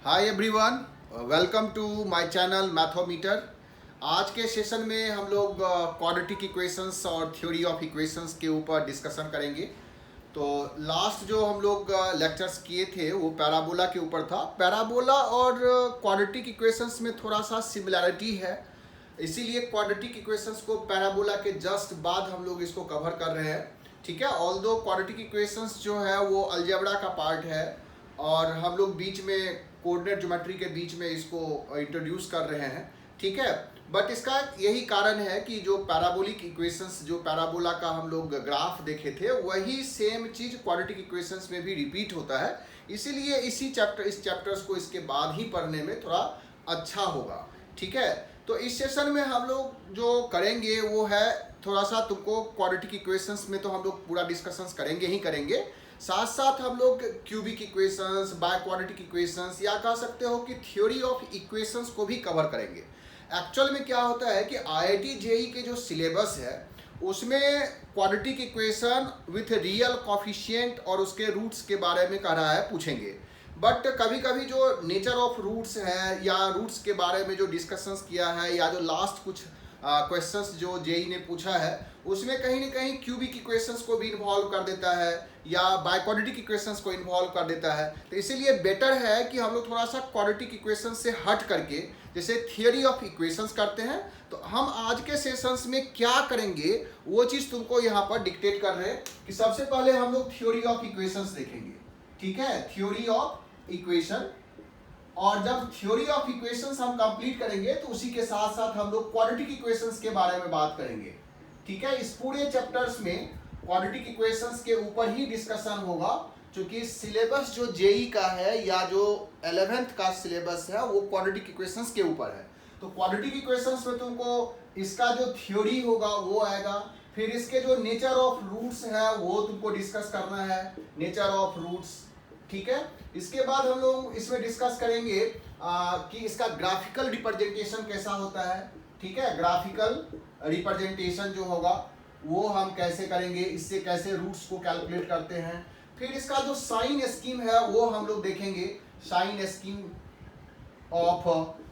Hi everyone, welcome to my channel Mathometer. आज के session में हम लोग क्वाड्रेटिक इक्वेशंस और थ्योरी ऑफ इक्वेशंस के ऊपर डिस्कशन करेंगे। तो लास्ट जो हम लोग लेक्चर्स किए थे वो पैराबोला के ऊपर था। पैराबोला और क्वाड्रेटिक इक्वेशंस में थोड़ा सा सिमिलैरिटी है, इसीलिए क्वाड्रेटिक इक्वेशंस को पैराबोला के जस्ट बाद हम लोग इसको कवर कर रहे हैं। ठीक है, ऑल्दो क्वाड्रेटिक इक्वेशंस जो है वो अलजेब्रा का पार्ट है और हम लोग बीच में कोऑर्डिनेट ज्योमेट्री के बीच में इसको इंट्रोड्यूस कर रहे हैं। ठीक है, बट इसका यही कारण है कि जो पैराबोलिक इक्वेशंस, जो पैराबोला का हम लोग ग्राफ देखे थे, वही सेम चीज क्वाड्रेटिक इक्वेशंस में भी रिपीट होता है। इसीलिए इस चैप्टर्स को इसके बाद ही पढ़ने में थोड़ा अच्छा होगा। ठीक है, तो इस सेशन में हम लोग जो करेंगे वो है थोड़ा सा तुमको क्वाड्रेटिक इक्वेशंस में तो हम लोग पूरा डिस्कशंस करेंगे ही करेंगे, साथ साथ हम लोग cubic equations, by quadratic equations या कह सकते हो कि थ्योरी ऑफ इक्वेशंस को भी कवर करेंगे। एक्चुअल में क्या होता है कि आईआईटी जेईई के जो सिलेबस है उसमें quadratic equation with real coefficient और उसके रूट्स के बारे में कह रहा है, पूछेंगे। बट कभी कभी जो नेचर ऑफ रूट्स है या रूट्स के बारे में जो डिस्कशंस किया है या जो लास्ट कुछ क्वेश्चंस जो जेई ने पूछा है उसमें कहीं ना कहीं क्यूबिक इक्वेशंस को भी इन्वॉल्व कर देता है या बाय क्वाड्रेटिक इक्वेशंस को इन्वॉल्व कर देता है। तो इसीलिए बेटर है कि हम लोग थोड़ा सा क्वाड्रेटिक इक्वेशंस से हट करके जैसे थियरी ऑफ इक्वेशंस करते हैं। तो हम आज के सेशंस में क्या करेंगे वो चीज़ तुमको यहाँ पर डिक्टेट कर रहे हैं कि सबसे पहले हम लोग थ्योरी ऑफ इक्वेशंस देखेंगे। ठीक है, थ्योरी ऑफ इक्वेशन, और जब थ्योरी ऑफ इक्वेशंस हम कंप्लीट करेंगे तो उसी के साथ साथ हम लोग क्वाड्रेटिक इक्वेशंस के बारे में बात करेंगे। ठीक है, इस पूरे चैप्टर्स में क्वाड्रेटिक इक्वेशंस के ऊपर ही डिस्कशन होगा, क्योंकि सिलेबस जो जेई का है या जो 11th का सिलेबस है वो क्वाड्रेटिक इक्वेशंस के ऊपर है। तो क्वाड्रेटिक इक्वेशंस में तुमको इसका जो थ्योरी होगा वो आएगा, फिर इसके जो नेचर ऑफ रूट्स है वो तुमको डिस्कस करना है, नेचर ऑफ रूट्स। ठीक है, इसके बाद हम लोग इसमें डिस्कस करेंगे कि इसका ग्राफिकल रिप्रेजेंटेशन कैसा होता है। ठीक है, ग्राफिकल रिप्रेजेंटेशन जो होगा वो हम कैसे करेंगे, इससे कैसे रूट्स को कैलकुलेट करते हैं। फिर इसका जो साइन स्कीम है वो हम लोग देखेंगे, sign scheme of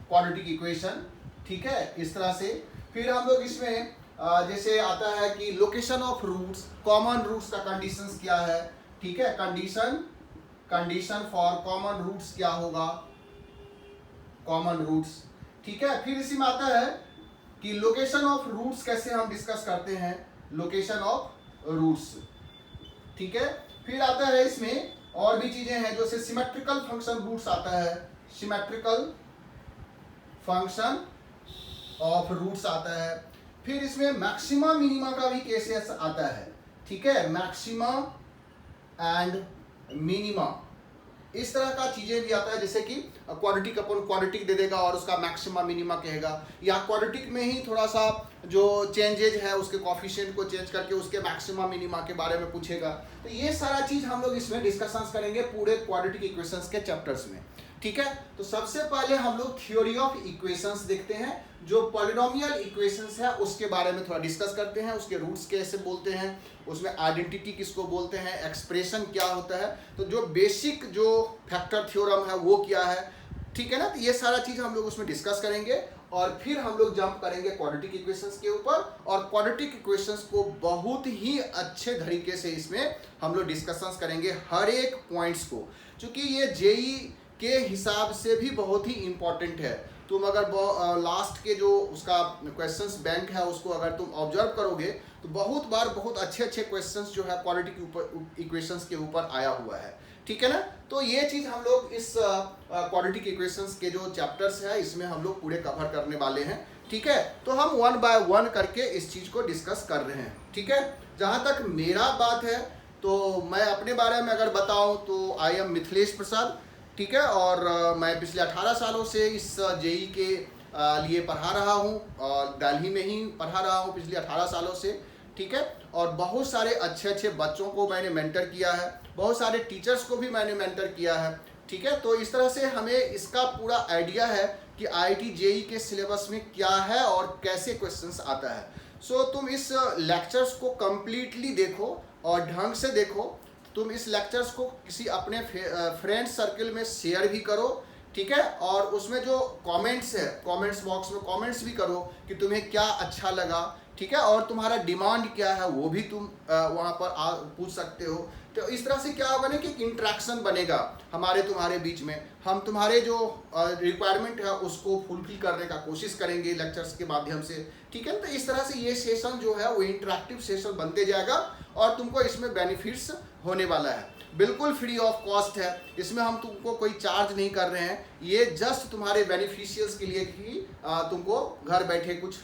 quadratic equation. ठीक है, इस तरह से फिर हम लोग इसमें जैसे आता है कि location of roots, common roots का कंडीशंस क्या है। ठीक है, कंडीशन फॉर कॉमन रूट्स क्या होगा, कॉमन रूट्स। ठीक है, फिर इसी में आता है कि लोकेशन ऑफ रूट्स कैसे हम डिस्कस करते हैं, लोकेशन ऑफ रूट्स। ठीक है, फिर आता है इसमें और भी चीजें हैं जैसे सिमेट्रिकल फंक्शन रूट्स आता है, सिमेट्रिकल फंक्शन ऑफ रूट्स आता है। फिर इसमें मैक्सिमा मिनिमा का भी केसेस आता है। ठीक है, मैक्सिमा एंड मिनिमा, इस तरह का चीजें भी आता है, जैसे कि क्वाड्रेटिक अपन क्वाड्रेटिक दे देगा और उसका मैक्सिमा मिनिमा कहेगा, या क्वाड्रेटिक में ही थोड़ा सा जो चेंजेज है उसके कोफिशिएंट को चेंज करके उसके मैक्सिमा मिनिमा के बारे में पूछेगा। तो ये सारा चीज हम लोग इसमें डिस्कशंस करेंगे पूरे क्वाड्रेटिक इक्वेशंस के चैप्टर्स में। ठीक है, तो सबसे पहले हम लोग थ्योरी ऑफ इक्वेशंस देखते हैं, जो पॉलिनोमियल इक्वेशंस है उसके बारे में थोड़ा डिस्कस करते हैं, उसके रूट्स कैसे बोलते हैं, उसमें आइडेंटिटी किसको बोलते हैं, एक्सप्रेशन क्या होता है, तो जो बेसिक जो फैक्टर थ्योरम है वो क्या है। ठीक है ना, तो ये सारा चीज हम लोग उसमें डिस्कस करेंगे और फिर हम लोग जंप करेंगे क्वाड्रेटिक इक्वेशंस के ऊपर, और क्वाड्रेटिक इक्वेशंस को बहुत ही अच्छे तरीके से इसमें हम लोग डिस्कशंस करेंगे हर एक पॉइंट्स को, क्योंकि ये जेई के हिसाब से भी बहुत ही इंपॉर्टेंट है। तुम अगर लास्ट के जो उसका क्वेश्चंस बैंक है उसको अगर तुम ऑब्जर्व करोगे तो बहुत बार बहुत अच्छे अच्छे क्वेश्चंस जो है क्वाड्रेटिक इक्वेशंस के ऊपर आया हुआ है। ठीक है ना, तो ये चीज़ हम लोग इस क्वाड्रेटिक इक्वेशंस के जो चैप्टर्स है इसमें हम लोग पूरे कवर करने वाले हैं। ठीक है, तो हम 1 बाय 1 करके इस चीज़ को डिस्कस कर रहे हैं। ठीक है, जहाँ तक मेरा बात है तो मैं अपने बारे में अगर बताऊँ तो आई एम मिथिलेश प्रसाद। ठीक है, और मैं पिछले 18 सालों से इस जेई के लिए पढ़ा रहा हूँ और दिल्ली में ही पढ़ा रहा हूँ पिछले 18 सालों से। ठीक है, और बहुत सारे अच्छे अच्छे बच्चों को मैंने मेंटर किया है, बहुत सारे टीचर्स को भी मैंने मेंटर किया है। ठीक है, तो इस तरह से हमें इसका पूरा आइडिया है कि आईआईटी जेईई के सिलेबस में क्या है और कैसे क्वेश्चंस आता है। सो तुम इस लेक्चर्स को कंप्लीटली देखो और ढंग से देखो। तुम इस लेक्चर्स को किसी अपने फ्रेंड सर्कल में शेयर भी करो। ठीक है। और उसमें जो कमेंट्स है, कमेंट्स बॉक्स में कमेंट्स भी करो कि तुम्हें क्या अच्छा लगा, ठीक है, और तुम्हारा डिमांड क्या है वो भी तुम वहाँ पर पूछ सकते हो। तो इस तरह से क्या होगा ना कि इंटरेक्शन बनेगा हमारे तुम्हारे बीच में। हम तुम्हारे जो रिक्वायरमेंट है उसको फुलफिल करने का कोशिश करेंगे लेक्चर्स के माध्यम से, ठीक है। तो इस तरह से ये सेशन जो है वो इंटरेक्टिव सेशन बनते जाएगा और तुमको इसमें बेनिफिट्स होने वाला है। बिल्कुल फ्री ऑफ कॉस्ट है, इसमें हम तुमको कोई चार्ज नहीं कर रहे हैं, ये जस्ट तुम्हारे बेनिफिशियल्स के लिए ही तुमको घर बैठे कुछ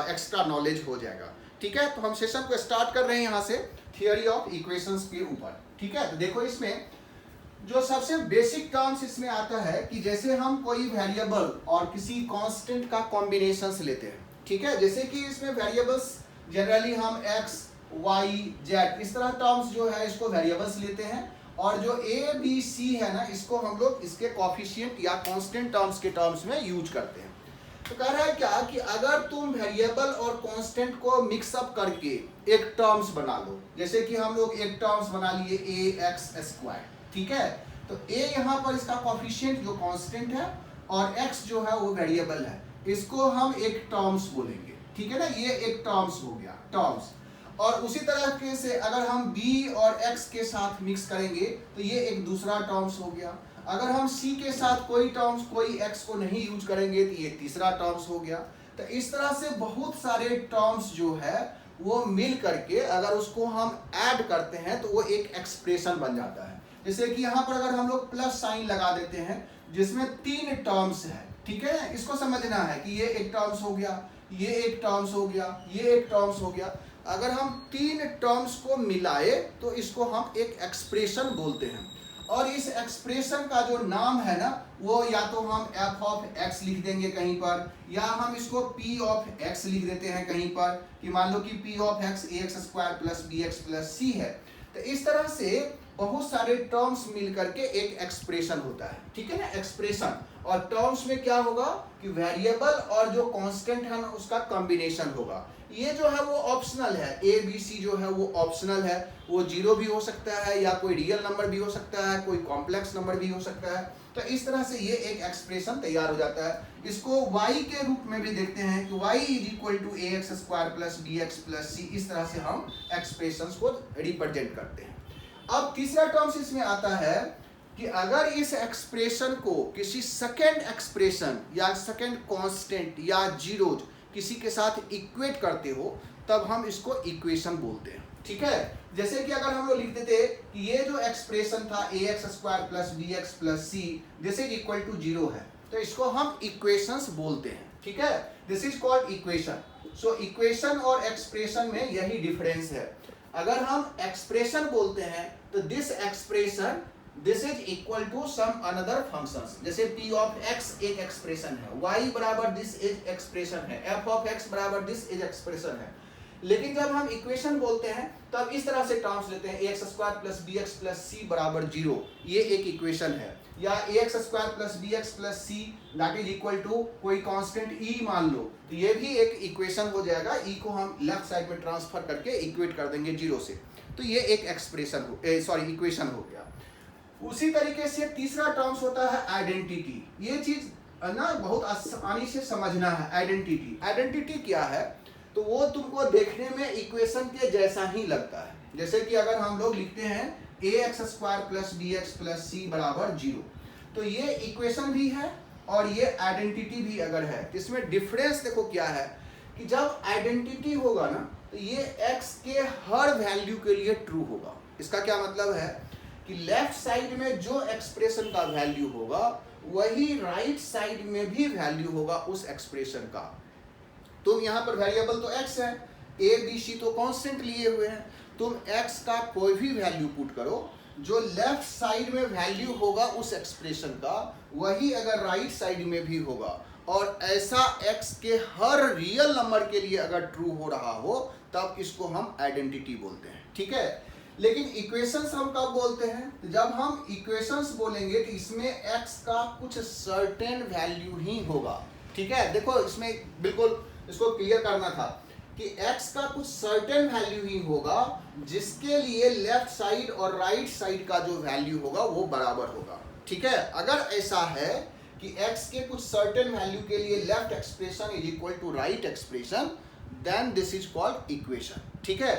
एक्स्ट्रा नॉलेज हो जाएगा, ठीक है। तो हम सेशन को स्टार्ट कर रहे हैं यहाँ से थियोरी ऑफ इक्वेशंस के ऊपर, ठीक है। तो देखो इसमें जो सबसे बेसिक टर्म्स इसमें आता है कि जैसे हम कोई वेरिएबल और किसी कांस्टेंट का कॉम्बिनेशंस लेते हैं, ठीक है। जैसे कि इसमें वेरिएबल्स जनरली हम x, y, z इस तरह टर्म्स जो है इसको वेरिएबल्स लेते हैं, और जो a, b, c है ना इसको हम लोग इसके कोफिशिएंट या कांस्टेंट टर्म्स के टर्म्स में यूज करते हैं। तो कह रहा है क्या कि अगर तुम वेरिएबल और कांस्टेंट को मिक्सअप करके एक टर्म्स बना लो, जैसे कि हम लोग एक टर्म्स बना लिए ax², ठीक है। तो a यहाँ पर इसका कोफिशिएंट जो कांस्टेंट है और x जो है वो वेरिएबल है, इसको हम एक टर्म्स बोलेंगे, ठीक है ना। ये एक टर्म्स हो गया, टर्म्स। और उसी तरह से अगर हम b और x के साथ मिक्स करेंगे तो ये एक दूसरा टर्म्स हो गया। अगर हम c के साथ कोई टर्म्स, कोई x को नहीं यूज करेंगे तो ये तीसरा टर्म्स हो गया। तो इस तरह से बहुत सारे टर्म्स जो है वो मिल करके अगर उसको हम ऐड करते हैं तो वो एक एक्सप्रेशन बन जाता है। जैसे कि यहाँ पर अगर हम लोग प्लस साइन लगा देते हैं जिसमें 3 टर्म्स है, ठीक है। इसको समझना है कि ये एक टर्म्स हो गया, ये एक टर्म्स हो गया, ये एक टर्म्स हो गया। अगर हम 3 टर्म्स को मिलाए तो इसको हम एक एक्सप्रेशन बोलते हैं, और इस एक्सप्रेशन का जो नाम है ना वो या तो हम f ऑफ x लिख देंगे कहीं पर, या हम इसको p ऑफ x लिख देते हैं कहीं पर, कि मान लो कि p of x ax² plus bx plus c है। तो इस तरह से बहुत सारे टर्म्स मिल करके एक एक्सप्रेशन होता है, ठीक है ना, एक्सप्रेशन। और टर्म्स में क्या होगा कि वेरिएबल और जो कांस्टेंट है ना उसका कॉम्बिनेशन होगा। ये जो है वो ऑप्शनल है, a b c जो है वो ऑप्शनल है, वो 0 भी हो सकता है या कोई रियल नंबर भी हो सकता है, कोई कॉम्प्लेक्स नंबर भी हो सकता है। तो इस तरह से ये एक एक्सप्रेशन तैयार हो जाता है। इसको y के रूप में भी देखते हैं कि y = ax² plus bx plus c, इस तरह से हम एक्सप्रेशंस को रिप्रेजेंट करते हैं। अब तीसरा टर्म्स इसमें आता है कि अगर इस एक्सप्रेशन को किसी सेकंड एक्सप्रेशन या सेकंड कांस्टेंट या जीरोज किसी के साथ इक्वेट करते हो तब हम इसको इक्वेशन बोलते हैं, ठीक है। जैसे कि अगर हम लोग लिखते थे कि ये जो एक्सप्रेशन था ax² plus bx plus c this is equal to 0 है, तो इसको हम इक्वेशंस बोलते हैं, ठीक है। This is called equation. So equation और एक्सप्रेशन में यही डिफरेंस है। अगर हम एक्सप्रेशन बोलते हैं तो this expression this is equal to some another functions, जैसे p ऑफ x एक एक्सप्रेशन है, y बराबर दिस इज एक्सप्रेशन है, f ऑफ x बराबर दिस इज एक्सप्रेशन है। लेकिन जब हम इक्वेशन बोलते हैं तब इस तरह से टर्म्स लेते हैं ax² plus bx plus c बराबर 0, ये एक इक्वेशन है, या ax² plus bx plus c that is equal to कोई कांस्टेंट e मान लो, तो ये भी एक इक्वेशन हो जाएगा। e को हम लेफ्ट साइड में ट्रांसफर करके इक्वेट कर देंगे 0 से, तो ये एक एक्सप्रेशन इक्वेशन हो गया। उसी तरीके से तीसरा टर्म्स होता है आइडेंटिटी। ये चीज ना बहुत आसानी से समझना है। आइडेंटिटी क्या है, तो वो तुमको देखने में इक्वेशन के जैसा ही लगता है। जैसे कि अगर हम लोग लिखते हैं ax² plus bx plus c बराबर 0, तो ये इक्वेशन भी है और ये आइडेंटिटी भी अगर है। इसमें डिफरेंस देखो क्या है कि जब आइडेंटिटी होगा ना तो ये x के हर वैल्यू के लिए ट्रू होगा। इसका क्या मतलब है कि लेफ्ट साइड में जो एक्सप्रेशन का वैल्यू होगा वही राइट साइड में भी वैल्यू होगा उस एक्सप्रेशन का। तुम यहाँ पर वेरिएबल तो x है, a b c तो कांस्टेंट लिए हुए हैं, तुम x का कोई भी वैल्यू पुट करो, जो लेफ्ट साइड में वैल्यू होगा उस एक्सप्रेशन का वही अगर राइट साइड में भी होगा, और ऐसा x के हर रियल नंबर के लिए अगर ट्रू हो रहा हो तब इसको हम आइडेंटिटी बोलते हैं, ठीक है। लेकिन इक्वेशंस हम कब बोलते हैं, तो जब हम इक्वेशंस बोलेंगे तो इसमें x का कुछ सर्टेन वैल्यू ही होगा, ठीक है। देखो इसमें बिल्कुल इसको क्लियर करना था कि x का कुछ सर्टेन वैल्यू ही होगा जिसके लिए लेफ्ट साइड और राइट साइड का जो वैल्यू होगा वो बराबर होगा, ठीक है। अगर ऐसा है कि x के कुछ सर्टेन वैल्यू के लिए left expression is equal to right expression, then this is called equation, ठीक है।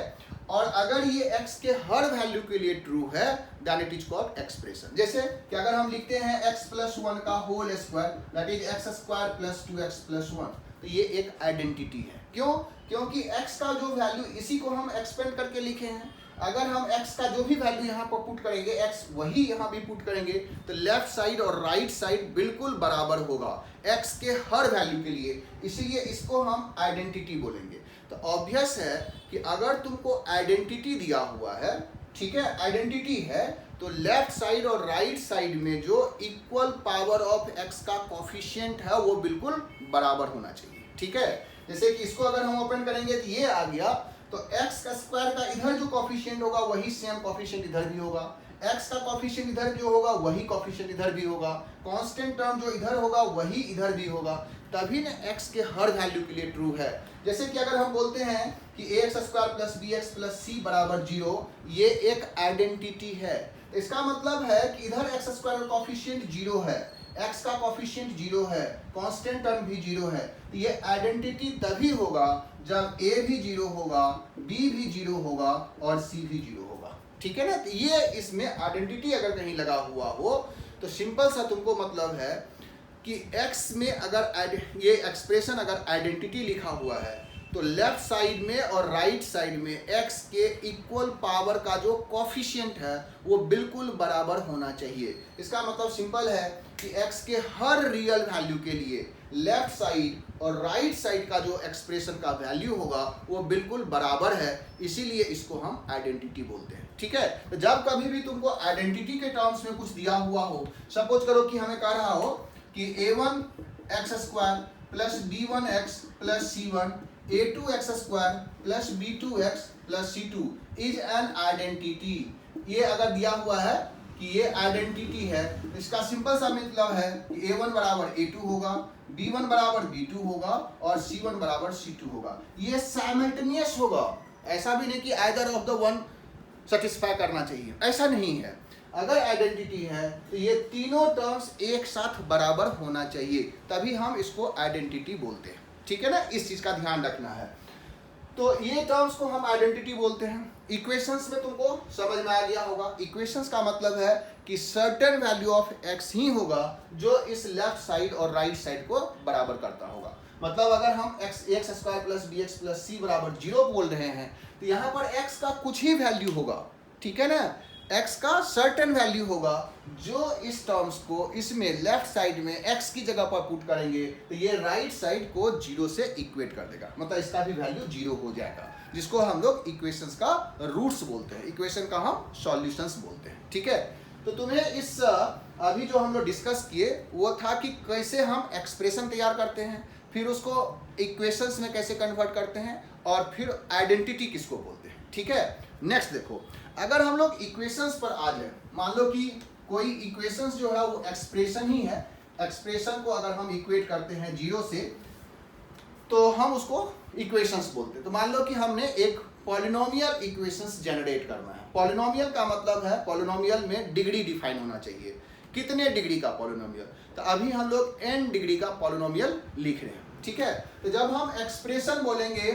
और अगर ये x के हर वैल्यू के लिए ट्रू है then it is called expression. जैसे कि अगर हम लिखते हैं x प्लस 1 का whole square that is x square plus 2x plus 1, तो ये एक आइडेंटिटी है। क्यों? क्योंकि x का जो वैल्यू इसी को हम एक्सपेंड करके लिखे हैं। अगर हम x का जो भी वैल्यू यहाँ पर पुट करेंगे x वही यहाँ भी पुट करेंगे, तो लेफ्ट साइड और राइट साइड बिल्कुल बराबर होगा x के हर वैल्यू के लिए, इसीलिए इसको हम आइडेंटिटी बोलेंगे। तो ऑब्वियस है कि अगर तुमको आइडेंटिटी दिया हुआ है, ठीक है, आइडेंटिटी है, तो लेफ्ट साइड और राइट साइड में जो इक्वल पावर ऑफ x का कोफिशिएंट है वो बिल्कुल बराबर होना चाहिए, ठीक है। जैसे कि इसको अगर हम ओपन करेंगे तो ये आ गया, तो x का स्क्वायर का इधर जो कोफिशिएंट होगा वही सेम कोफिशिएंट इधर भी होगा, x का कोफिशिएंट इधर जो होगा वही कोफिशिएंट इधर भी होगा, कांस्टेंट टर्म जो इधर होगा वही इधर भी होगा, तभी ना x के हर वैल्यू के लिए ट्रू है। जैसे कि अगर हम बोलते हैं कि ax square plus bx plus c बराबर 0, ये एक आइडेंटिटी है। इसका मतलब है कि इधर x स्क्वायर का कोफिशिएंट 0 है, x का कोफिशिएंट 0 है, कांस्टेंट टर्म भी 0 है, तो ये आइडेंटिटी तभी होगा जब a भी 0 होगा, b भी 0 होगा और c भी 0 होगा, ठीक है ना। तो ये इसमें आइडेंटिटी अगर कहीं लगा हुआ हो तो सिंपल सा तुमको मतलब है कि x में अगर ये एक्सप्रेशन अगर आइडेंटिटी लिखा हुआ है तो लेफ्ट साइड में और राइट साइड में x के इक्वल पावर का जो कोफिशिएंट है वो बिल्कुल बराबर होना चाहिए। इसका मतलब सिंपल है कि x के हर रियल वैल्यू के लिए लेफ्ट साइड और राइट साइड का जो एक्सप्रेशन का वैल्यू होगा वो बिल्कुल बराबर है, इसीलिए इसको हम आइडेंटिटी बोलते हैं, ठीक है। तो जब कभी भी तुमको आइडेंटिटी के टर्म्स में कुछ दिया हुआ हो, सपोज करो कि हमें कह रहा हो कि a1 x square plus b1 x plus c1 a2 x square plus b2 x plus c2 is an identity, ये अगर दिया हुआ है कि ये आइडेंटिटी है, इसका सिंपल सा मतलब है कि a1 बराबर a2 होगा, b1 बराबर b2 होगा और c1 बराबर c2 होगा। ये साइमल्टेनियस होगा, ऐसा भी नहीं कि either of the one satisfy करना चाहिए, ऐसा नहीं है। अगर आइडेंटिटी है तो ये तीनों टर्म्स एक साथ बराबर होना चाहिए, तभी हम इसको आइडेंटिटी बोलते हैं, ठीक है ना। इस चीज का ध्यान रखना है। तो ये टर्म्स को हम आइडेंटिटी बोलते हैं। इक्वेशंस में तुमको समझ में आ गया होगा, इक्वेशंस का मतलब है कि सर्टेन वैल्यू ऑफ x ही होगा जो इस लेफ्ट साइड और राइट साइड को बराबर करता होगा। मतलब अगर हम x square plus bx plus c बराबर 0 बोल रहे हैं तो यहाँ पर x का कुछ ही वैल्यू होगा, ठीक है ना, x का सर्टेन वैल्यू होगा जो इस टर्म्स को इसमें लेफ्ट साइड में x की जगह पर पुट करेंगे तो ये राइट साइड को 0 से इक्वेट कर देगा, मतलब इसका भी वैल्यू 0 हो जाएगा, जिसको हम लोग इक्वेशंस का रूट्स बोलते हैं, इक्वेशन का हम सॉल्यूशंस बोलते हैं, ठीक है। तो तुम्हें इस अभी जो हम लोग डिस्कस किए वो था कि कैसे हम एक्सप्रेशन तैयार करते हैं, फिर उसको इक्वेशंस में कैसे कन्वर्ट करते हैं और फिर आइडेंटिटी किसको बोलते हैं, ठीक है। नेक्स्ट देखो, अगर हम लोग इक्वेशंस पर आ जाए, मान लो कि कोई इक्वेशंस जो है वो एक्सप्रेशन ही है, एक्सप्रेशन को अगर हम इक्वेट करते हैं 0 से तो हम उसको इक्वेशंस बोलते हैं। तो मान लो कि हमने एक पॉलिनोमियल इक्वेशंस जनरेट करना है। पॉलिनोमियल का मतलब है पॉलिनोमियल में डिग्री डिफाइन होना चाहिए, कितने डिग्री का पॉलिनोमियल, तो अभी हम लोग n डिग्री का पॉलिनोमियल लिख रहे हैं, ठीक है। तो जब हम एक्सप्रेशन बोलेंगे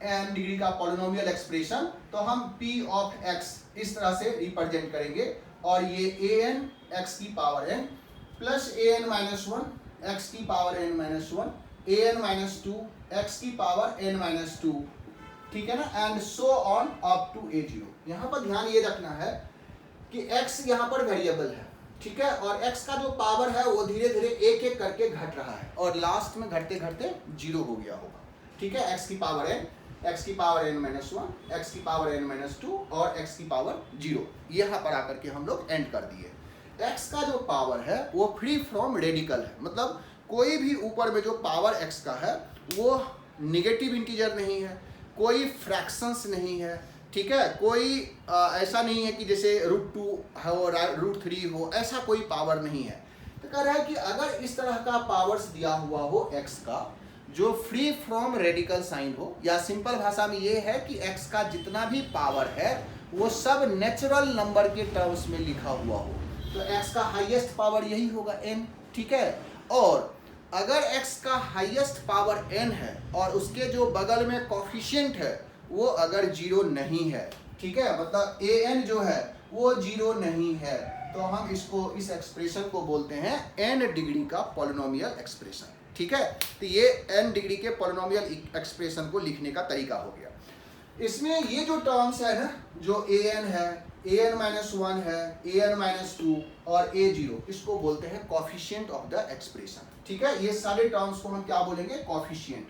n डिग्री का पॉलिनोमियल एक्सप्रेशन तो हम p ऑफ x इस तरह से रिप्रेजेंट करेंगे और ये an x की power n plus an minus 1 x की power n minus 1 an minus 2 x की पावर n माइनस 2, ठीक है ना, and so on up to a0। यहाँ पर ध्यान ये रखना है कि x यहाँ पर वेरिएबल है, ठीक है, और x का जो पावर है वो धीरे धीरे एक एक करके घट रहा है और लास्ट में घटते घटते 0 हो गया होगा, ठीक है। x की पावर n, x की पावर n माइनस 1, x की पावर n माइनस 2 और x की पावर 0, यहाँ पर आकर के हम लोग एंड कर दिए। x का जो पावर है वो फ्री फ्रॉम रेडिकल है, मतलब कोई भी ऊपर में जो पावर x का है वो निगेटिव इंटीजर नहीं है, कोई फ्रैक्शंस नहीं है, ठीक है, कोई ऐसा नहीं है कि जैसे √2 हो √3 हो, ऐसा कोई पावर नहीं है। तो कह रहा है कि अगर इस तरह का पावर्स दिया हुआ हो x का जो फ्री फ्रॉम रेडिकल साइन हो, या सिंपल भाषा में ये है कि x का जितना भी पावर है वो सब नेचुरल नंबर के टर्म्स में लिखा हुआ हो, तो x का हाईएस्ट पावर यही होगा n, ठीक है। और अगर x का हाईएस्ट पावर n है और उसके जो बगल में कोफिशिएंट है वो अगर 0 नहीं है, ठीक है, मतलब an जो है वो 0 नहीं है, तो हम इसको, इस एक्सप्रेशन को बोलते हैं n डिग्री का पॉलिनोमियल एक्सप्रेशन। ठीक है, तो ये n डिग्री के पॉलिनोमियल एक्सप्रेशन को लिखने का तरीका हो गया। इसमें ये जो टर्म्स है ना, जो an है, an-1 है, an-2 और a0, इसको बोलते हैं कोफिशिएंट ऑफ द एक्सप्रेशन। ठीक है, ये सारे टर्म्स को हम क्या बोलेंगे? Coefficient.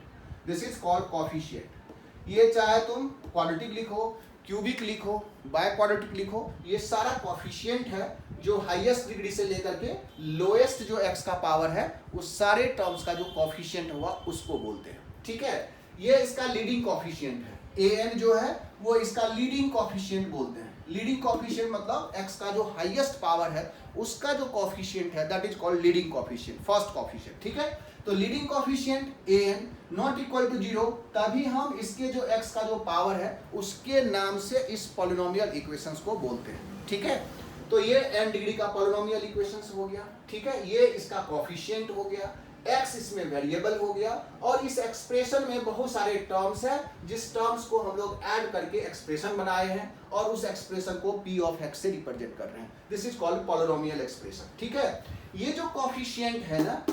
This is called coefficient. ये चाहे तुम क्वाड्रेटिक लिखो, क्यूबिक लिखो, बाय क्वाड्रेटिक लिखो, ये सारा कोफिशिएंट है जो हाईएस्ट डिग्री से लेकर के लोएस्ट जो x का पावर है उस सारे टर्म्स का जो कोफिशिएंट हुआ उसको बोलते हैं। ठीक है, ये इसका लीडिंग कोफिशिएंट है। an जो है वो इसका लीडिंग कोफिशिएंट बोलते हैं। लीडिंग कोफिशिएंट मतलब x का जो हाईएस्ट पावर है उसका जो कोफिशिएंट है that is called leading coefficient, first coefficient. ठीक है, तो leading coefficient an not equal to 0, तभी हम इसके जो x का जो पावर है उसके नाम से इस पॉलिनोमियल इक्वेशंस को बोलते हैं। ठीक है, तो ये n डिग्री का पॉलिनोमियल इक्वेशंस हो गया। ठीक है, ये इसका कोफिशिएंट हो गया, x इसमें वेरिएबल हो गया, और इस एक्सप्रेशन में बहुत सारे टर्म्स हैं जिस टर्म्स को हम लोग ऐड करके एक्सप्रेशन बनाए हैं और उस एक्सप्रेशन को p ऑफ x से रिप्रेजेंट कर रहे हैं। This is called polynomial expression. ठीक है, ये जो कोफिशिएंट है ना,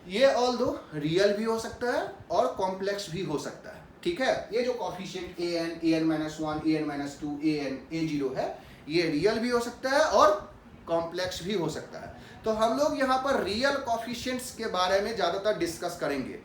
ये ऑल्दो रियल भी हो सकता है और कॉम्प्लेक्स भी हो सकता है। ठीक है, ये जो coefficient an, an-1, an-2, an, a0 है, ये रियल भी हो सकता है और कॉम्प्लेक्स भी हो सकता है। तो हम लोग यहाँ पर रियल कोफिशिएंट्स के बारे में ज़्यादातर डिस्कस करेंगे।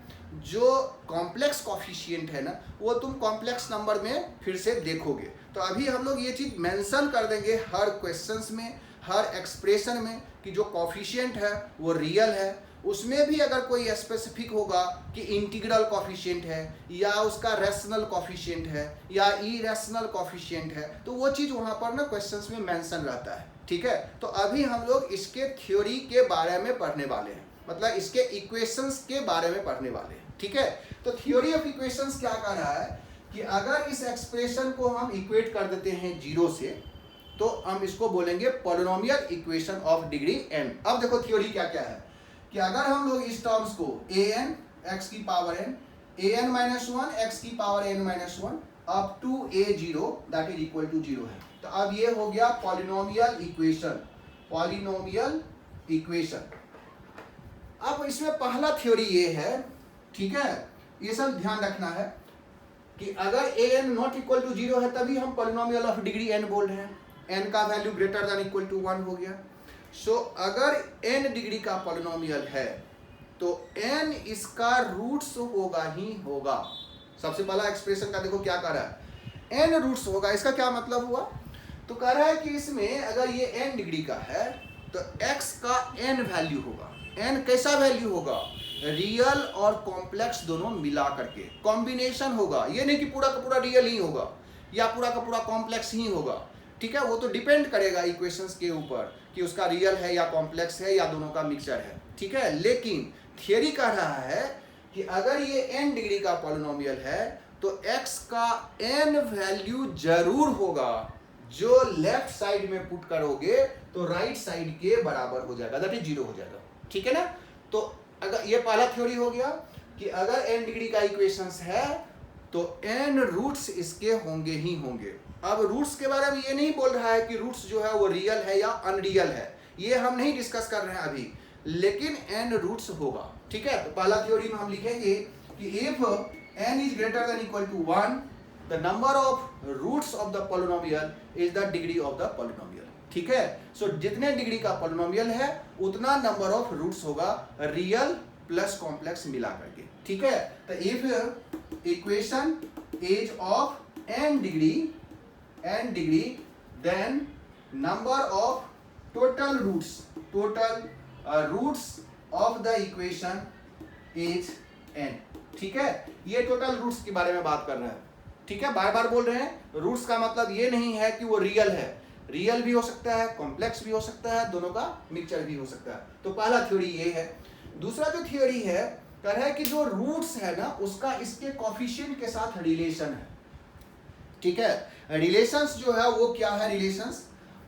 जो कॉम्प्लेक्स कोफिशिएंट है ना, वो तुम कॉम्प्लेक्स नंबर में फिर से देखोगे। तो अभी हम लोग ये चीज़ मेंशन कर देंगे हर क्वेश्चंस में, हर एक्सप्रेशन में, कि जो कोफिशिएंट है वो रियल है। उसमें भी अगर कोई स्पेसिफिक होगा कि इंटीग्रल कोफिशिएंट है या उसका रैशनल कोफिशिएंट है या इरेशनल कोफिशिएंट है, तो वो चीज़ वहाँ पर ना क्वेश्चंस में मेंशन रहता है। ठीक है, तो अभी हम लोग इसके थ्योरी के बारे में पढ़ने वाले हैं, मतलब इसके इक्वेशंस के बारे में पढ़ने वाले हैं। ठीक है, तो थ्योरी ऑफ इक्वेशंस क्या कह रहा है कि अगर इस एक्सप्रेशन को हम इक्वेट कर देते हैं 0 से, तो हम इसको बोलेंगे polynomial equation of degree n। अब देखो थ्योरी क्या क्या है कि अगर हम लोग इस टर्म्स को an x की पावर n, an-1 x की power n-1 up to a0 that is equal to 0 है, तो अब ये हो गया पॉलिनोमियल इक्वेशन। Polynomial equation. अब इसमें पहला थ्योरी ये है, ठीक है, ये सब ध्यान रखना है कि अगर an नॉट इक्वल टू 0 है तभी हम पॉलिनोमियल ऑफ डिग्री n बोल रहे हैं। n का value greater than equal to 1 हो गया। सो अगर n डिग्री का पॉलिनोमियल है तो n इसका रूट्स होगा ही होगा। सबसे पहला एक्सप्रेशन का देखो क्या कर रहा है, n रूट्स होगा। इसका क्या मतलब हुआ, तो कह रहा है कि इसमें अगर ये n डिग्री का है तो x का n वैल्यू होगा। n कैसा वैल्यू होगा, रियल और कॉम्प्लेक्स दोनों मिला करके कॉम्बिनेशन होगा। ये नहीं कि पूरा का पूरा रियल ही होगा या पूरा का पूरा कॉम्प्लेक्स ही होगा। ठीक है, वो तो डिपेंड करेगा इक्वेशंस के ऊपर कि उसका रियल है या कॉम्प्लेक्स है या दोनों का मिक्सचर है। ठीक है, लेकिन थियरी कह रहा है कि अगर ये n डिग्री का पॉलिनोमियल है तो x का n वैल्यू जरूर होगा जो लेफ्ट साइड में पुट करोगे तो राइट साइड के बराबर हो जाएगा, दैट इज 0 हो जाएगा। ठीक है ना, तो अगर ये पहला थ्योरी हो गया कि अगर n डिग्री का इक्वेशंस है तो n रूट्स इसके होंगे ही होंगे। अब रूट्स के बारे में ये नहीं बोल रहा है कि रूट्स जो है वो रियल है या अनरियल है, ये हम नहीं डिस्कस कर रहे हैं अभी, लेकिन n रूट्स होगा। ठीक है, तो पहला थ्योरी में हम लिखेंगे कि if n is greater than equal to 1 the number of roots of the polynomial is the degree of the polynomial. ठीक है, सो जितने डिग्री का पॉलिनोमियल है उतना नंबर ऑफ रूट्स होगा, रियल प्लस कॉम्प्लेक्स मिला करके। ठीक है, तो if equation is of n degree then number of total roots of the equation is n। ठीक है, ये टोटल रूट्स के बारे में बात कर रहे हैं। ठीक है, बार बार बोल रहे हैं, रूट्स का मतलब ये नहीं है कि वो रियल है, रियल भी हो सकता है, कॉम्प्लेक्स भी हो सकता है, दोनों का मिक्सचर भी हो सकता है। तो पहला थ्योरी ये है। दूसरा जो थ्योरी है कह रहा है कि जो रूट्स है ना उसका इसके कोफिशिएंट के साथ रिलेशन है। ठीक है, रिलेशंस जो है वो क्या है रिलेशंस,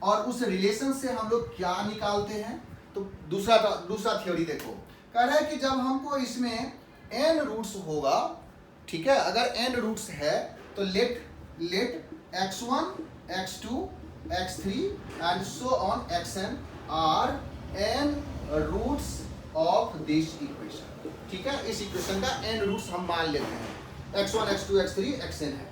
और उस रिलेशन से हम लोग क्या निकालते हैं। तो दूसरा थ्योरी देखो कह रहा है कि जब हमको इसमें n रूट्स होगा, ठीक है, अगर n रूट्स है तो let x1 x2 x3 and so on xn are n roots of this equation, ठीक है। इस इक्वेशन का n रूट्स हम मान लेते हैं, x1 x2 x3 xn है,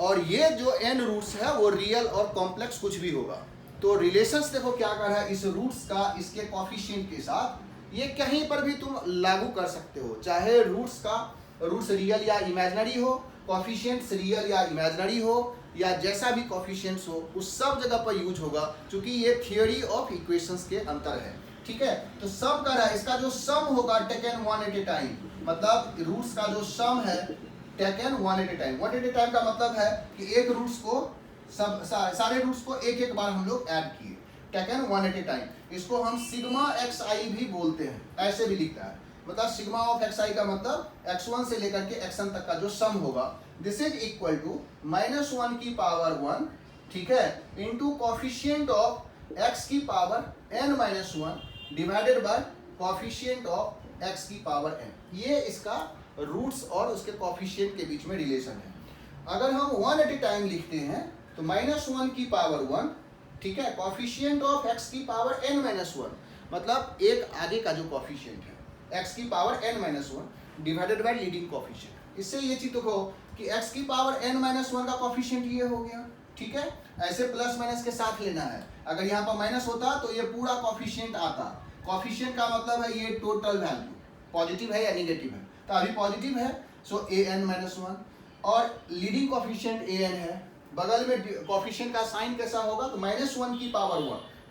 और ये जो n रूट्स है वो रियल और कॉम्प्लेक्स कुछ भी होगा। तो रिलेशंस देखो क्या कर रहा है, इस रूट्स का इसके कोफिशिएंट के साथ ये कहीं पर भी तुम लागू कर सकते हो, चाहे रूट्स रियल या इमेजिनरी हो, कोफिशिएंट्स रियल या इमेजिनरी हो, या जैसा भी कोफिशिएंट्स हो उस सब जगह पर यूज होगा, क्योंकि ये थियोरी ऑफ इक्वेशंस के अंतर है, ठीक है। तो सम कर रहा है, इसका जो सम होगा taken one at a time, मतलब रूट्स का जो सम है taken one at a time. One at a time का मतलब है कि एक रूट्स को सारे रूट्स को एक एक बार हम लोग ऐड किए, taken one at a time. इसको हम सिग्मा एक्स आई भी बोलते हैं, ऐसे भी लिखता है, मतलब सिग्मा ऑफ एक्स आई का मतलब x1 से लेकर के xn तक का जो सम होगा, दिस इज इक्वल टू -1 की पावर 1, ठीक है, इनटू कोफिशिएंट ऑफ x की power n-1 divided by coefficient of x की पावर n। ये इसका रूट्स और उसके कोफिशिएंट के बीच में रिलेशन है। अगर हम 1 एट ए टाइम लिखते हैं तो -1 की पावर 1, ठीक है, कोफिशिएंट ऑफ x की पावर n-1, मतलब एक आगे का जो कोफिशिएंट है x की power n-1 divided by leading coefficient. इससे ये चीज देखो कि x की पावर n-1 का कोफिशिएंट ये हो गया, ठीक है। ऐसे प्लस माइनस के साथ लेना है, अगर यहाँ पर माइनस होता तो ये पूरा कोफिशिएंट आता। कोफिशिएंट का मतलब है ये टोटल वैल्यू पॉजिटिव है या नेगेटिव है, तो अभी पॉजिटिव है, सो an-1, और लीडिंग कोफिशिएंट an है, बगल में कोफिशिएंट का साइन कैसा होगा, तो -1 की पावर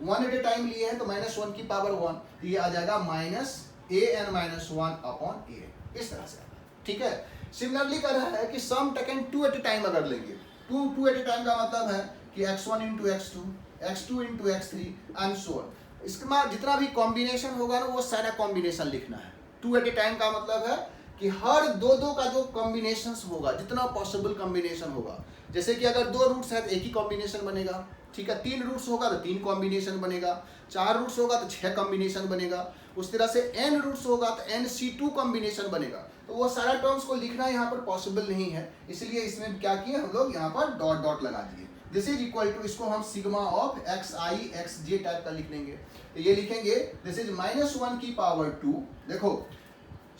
1 एट ए टाइम लिए हैं तो -1 की पावर 1, तो ये आ जाएगा -an-1 अपॉन an, इस तरह से, ठीक है। सिमिलरली कर रहा है कि सम टेकन 2 एट ए टाइम अगर लेंगे, 2 एट ए टाइम का मतलब है कि x1 into x2 x2 into x3 and so on. इसके बाद जितना भी कॉम्बिनेशन होगा ना वो सारा कॉम्बिनेशन लिखना है। 2 एट ए टाइम का मतलब है कि हर दो का जो कॉम्बिनेशन होगा, जितना पॉसिबल कॉम्बिनेशन होगा, जैसे कि अगर 2 रूट्स है तो एक ही कॉम्बिनेशन बनेगा, ठीक है, 3 रूट्स होगा तो 3 कॉम्बिनेशन बनेगा, 4 रूट्स होगा तो 6 कॉम्बिनेशन बनेगा, उस तरह से n रूट्स होगा तो nc2 कॉम्बिनेशन बनेगा। तो वो सारा टर्म्स को लिखना यहाँ पर पॉसिबल नहीं है, इसलिए इसमें क्या किए हम लोग यहाँ पर डॉट डॉट लगा दिए। दिस इज इक्वल टू, इसको हम sigma of x I x J type का लिख लेंगे, तो ये लिखेंगे दिस इज -1 की पावर 2, देखो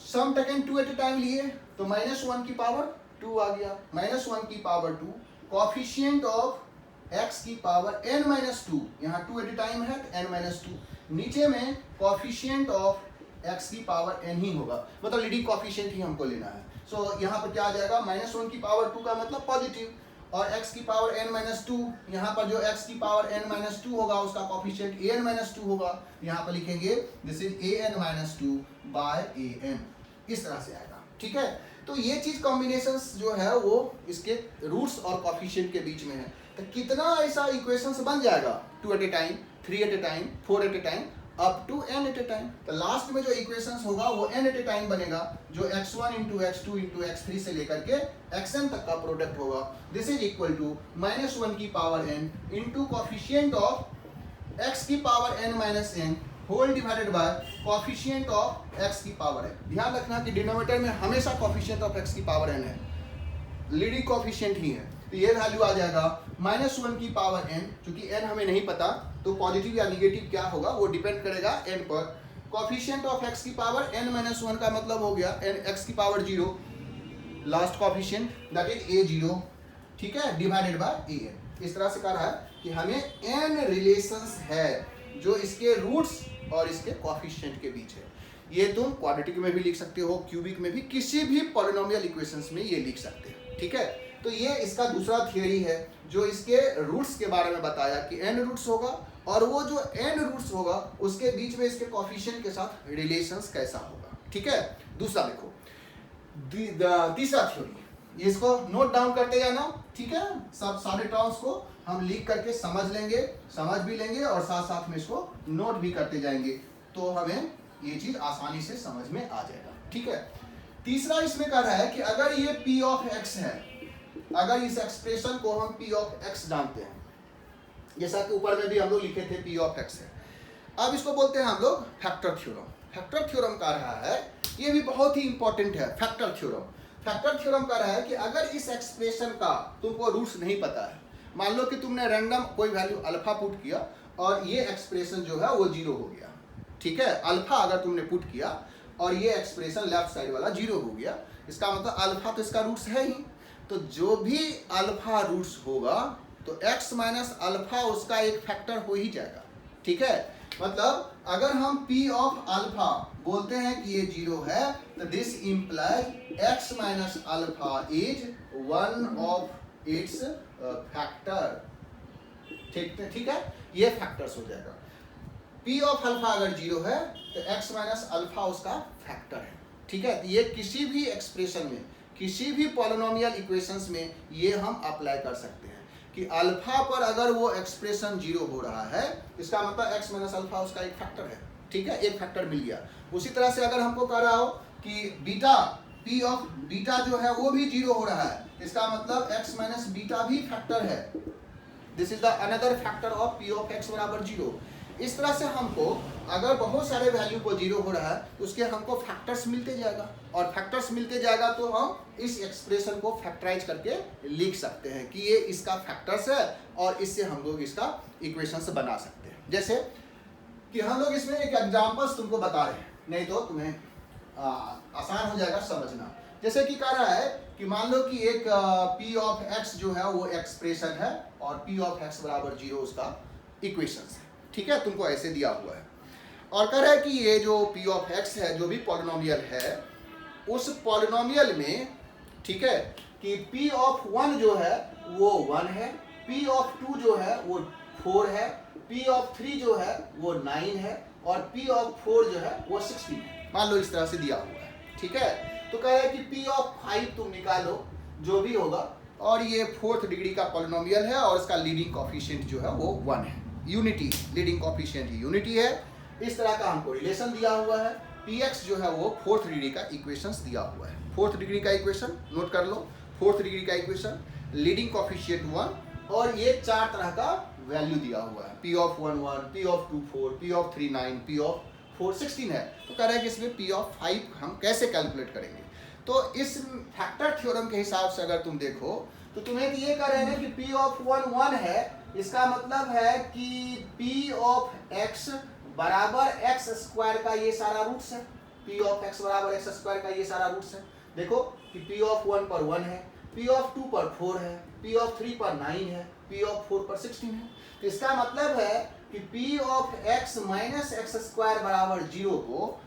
सम टेकन 2 एट ए टाइम लिए तो -1 की पावर 2 आ गया, -1 की पावर 2 कोफिशिएंट ऑफ x की पावर n-2, यहाँ 2 एट ए टाइम है तो n-2, नीचे में कोफिशिएंट ऑफ x की पावर n ही होगा, मतलब लीडिंग कोफिशिएंट ही हमको लेना है। सो यहाँ पर क्या आ जाएगा, -1 की पावर 2 का मतलब पॉजिटिव, और x की पावर n-2, यहाँ पर जो x की पावर n-2 होगा उसका कोफिशिएंट an-2 होगा, यहाँ पर लिखेंगे this is an-2 bye an, इस तरह से आएगा, ठीक है। तो ये चीज कॉम्बिनेशंस जो है वो इसके रूट्स और कोफिशिएंट के बीच में है। तो कितना ऐसा इक्वेशंस बन जाएगा, 2 at a time, 3 at a time, 4 at a time, up to n at a time. तो लास्ट में जो इक्वेशंस होगा वो n एट ए टाइम बनेगा, जो x1 into x2 into x3 से लेकर के xn तक का प्रोडक्ट होगा। दिस इज इक्वल टू -1 की power n into coefficient of x की power n-n whole divided by coefficient of x की पावर n। ध्यान रखना कि डिनोमिनेटर में हमेशा कोफिशिएंट ऑफ x की पावर n है, लीडिंग कोफिशिएंट ही है, तो ये वैल्यू आ जाएगा -1 की पावर n, क्योंकि n हमें नहीं पता तो पॉजिटिव या निगेटिव क्या होगा वो डिपेंड करेगा n पर। कोफिशिएंट ऑफ x की पावर n-1 का मतलब हो गया x की power 0, last coefficient that is a0, ठीक है, डिवाइडेड बाय an। इस तरह से कह रहा है कि हमें n रिलेशंस है जो इसके रूट्स और इसके कोफिशिएंट के बीच है। ये तुम क्वाड्रेटिक में भी लिख सकते हो, क्यूबिक में भी, किसी भी पॉलिनोमियल इक्वेशंस में ये लिख सकते हो, ठीक है। तो ये इसका दूसरा थियरी है जो इसके रूट्स के बारे में बताया कि n रूट्स होगा, और वो जो n रूट्स होगा उसके बीच में इसके कोफिशिएंट के साथ रिलेशंस कैसा होगा, ठीक है। दूसरा देखो, तीसरा थ्योरी, इसको नोट डाउन करते जाना, ठीक है। सब सारे टर्म्स को हम लिख करके समझ लेंगे, समझ भी लेंगे और साथ साथ में इसको नोट भी करते जाएंगे, तो हमें ये चीज आसानी से समझ में आ जाएगा, ठीक है। तीसरा इसमें कह रहा है कि अगर ये p ऑफ x है, अगर इस एक्सप्रेशन को हम p ऑफ x जानते हैं, जैसा कि ऊपर में भी हम लोग लिखे थे p ऑफ x है, अब इसको बोलते हैं हम लोग फैक्टर थ्योरम। फैक्टर थ्योरम कह रहा है, ये भी बहुत ही इंपॉर्टेंट है। फैक्टर थ्योरम कह रहा है कि अगर इस एक्सप्रेशन का तुमको रूट्स नहीं पता है, मान लो कि तुमने रैंडम कोई वैल्यू अल्फा पुट किया और ये एक्सप्रेशन जो है वो जीरो हो गया, ठीक है। अल्फा अगर तुमने पुट किया और ये एक्सप्रेशन लेफ्ट साइड वाला जीरो हो गया, इसका मतलब अल्फा तो इसका रूट्स है ही, तो जो भी अल्फा रूट्स होगा तो x माइनस अल्फा उसका एक फैक्टर हो ही जाएगा, ठीक है। मतलब अगर हम p ऑफ अल्फा बोलते हैं कि ये जीरो है, तो this implies x minus alpha is one of its factor, ठीक है, ये फैक्टर्स हो जाएगा। p ऑफ अल्फा अगर जीरो है तो x माइनस अल्फा उसका फैक्टर है, ठीक है। ये किसी भी एक्सप्रेशन में, किसी भी पॉलिनोमियल इक्वेशंस में ये हम अप्लाई कर सकते हैं कि अल्फा पर अगर वो एक्सप्रेशन जीरो हो रहा है, इसका मतलब x माइनस अल्फा उसका एक फैक्टर है, ठीक है, एक फैक्टर मिल गया। उसी तरह से अगर हमको कह रहा हो कि बीटा, p ऑफ बीटा जो है वो भी जीरो हो रहा है, इसका मतलब x माइनस बीटा भी फैक्टर है, this is the another factor of p of x बराबर जीरो। इस तरह से हमको अगर बहुत सारे वैल्यू को जीरो हो रहा है तो उसके हमको फैक्टर्स मिलते जाएगा, और फैक्टर्स मिलते जाएगा तो हम इस एक्सप्रेशन को फैक्टराइज करके लिख सकते हैं कि ये इसका फैक्टर्स है, और इससे हम लोग इसका इक्वेशंस बना सकते हैं। जैसे कि हम लोग इसमें एक एग्जांपल्स तुमको बता रहे हैं, नहीं तो तुम्हें आसान हो जाएगा समझना। जैसे कि कह रहा है कि मान लो कि एक p ऑफ x जो है वो एक्सप्रेशन है और p ऑफ x बराबर जीरो उसका इक्वेशन है, ठीक है, तुमको ऐसे दिया हुआ है, और कह रहा है कि ये जो p ऑफ x है, जो भी पॉलिनोमियल है, उस पॉलिनोमियल में, ठीक है, कि p ऑफ 1 जो है वो 1 है, p ऑफ 2 जो है वो 4 है, p ऑफ 3 जो है वो 9 है, और p ऑफ 4 जो है वो 16 है। मान लो इस तरह से दिया हुआ है, ठीक है। तो कह रहा है कि p ऑफ 5 तुम निकालो जो भी होगा, और ये 4th डिग्री का पॉलिनोमियल है और इसका लीडिंग कोएफिशिएंट जो है वो 1 है, यूनिटी, लीडिंग कोएफिशिएंट यूनिटी है। इस तरह का हमको रिलेशन दिया हुआ है। px जो है वो 4th डिग्री का इक्वेशंस दिया हुआ है, 4th डिग्री का इक्वेशन नोट कर लो, 4th डिग्री का इक्वेशन, लीडिंग कोएफिशिएंट 1, और ये 4 तरह का वैल्यू दिया हुआ है, p of 1 1, p of 2 4, p of 3 9, p of 4 16 है। तो कह रहा है कि इसमें p ऑफ 5 हम कैसे कैलकुलेट करेंगे। तो इस फैक्टर थ्योरम के हिसाब से अगर तुम देखो तो तुम्हें ये कह रहे हैं कि p ऑफ 1 1 है, इसका मतलब है कि p ऑफ x बराबर x स्क्वायर का ये सारा रूट्स है, p ऑफ x बराबर x स्क्वायर का ये सारा रूट्स है। देखो कि p ऑफ 1 पर 1 है, p ऑफ 2 पर 4 है, p ऑफ 3 पर 9 है, p ऑफ 4 पर 16 है। तो इसका मतलब है कि p of x minus x square बराबर 0 को,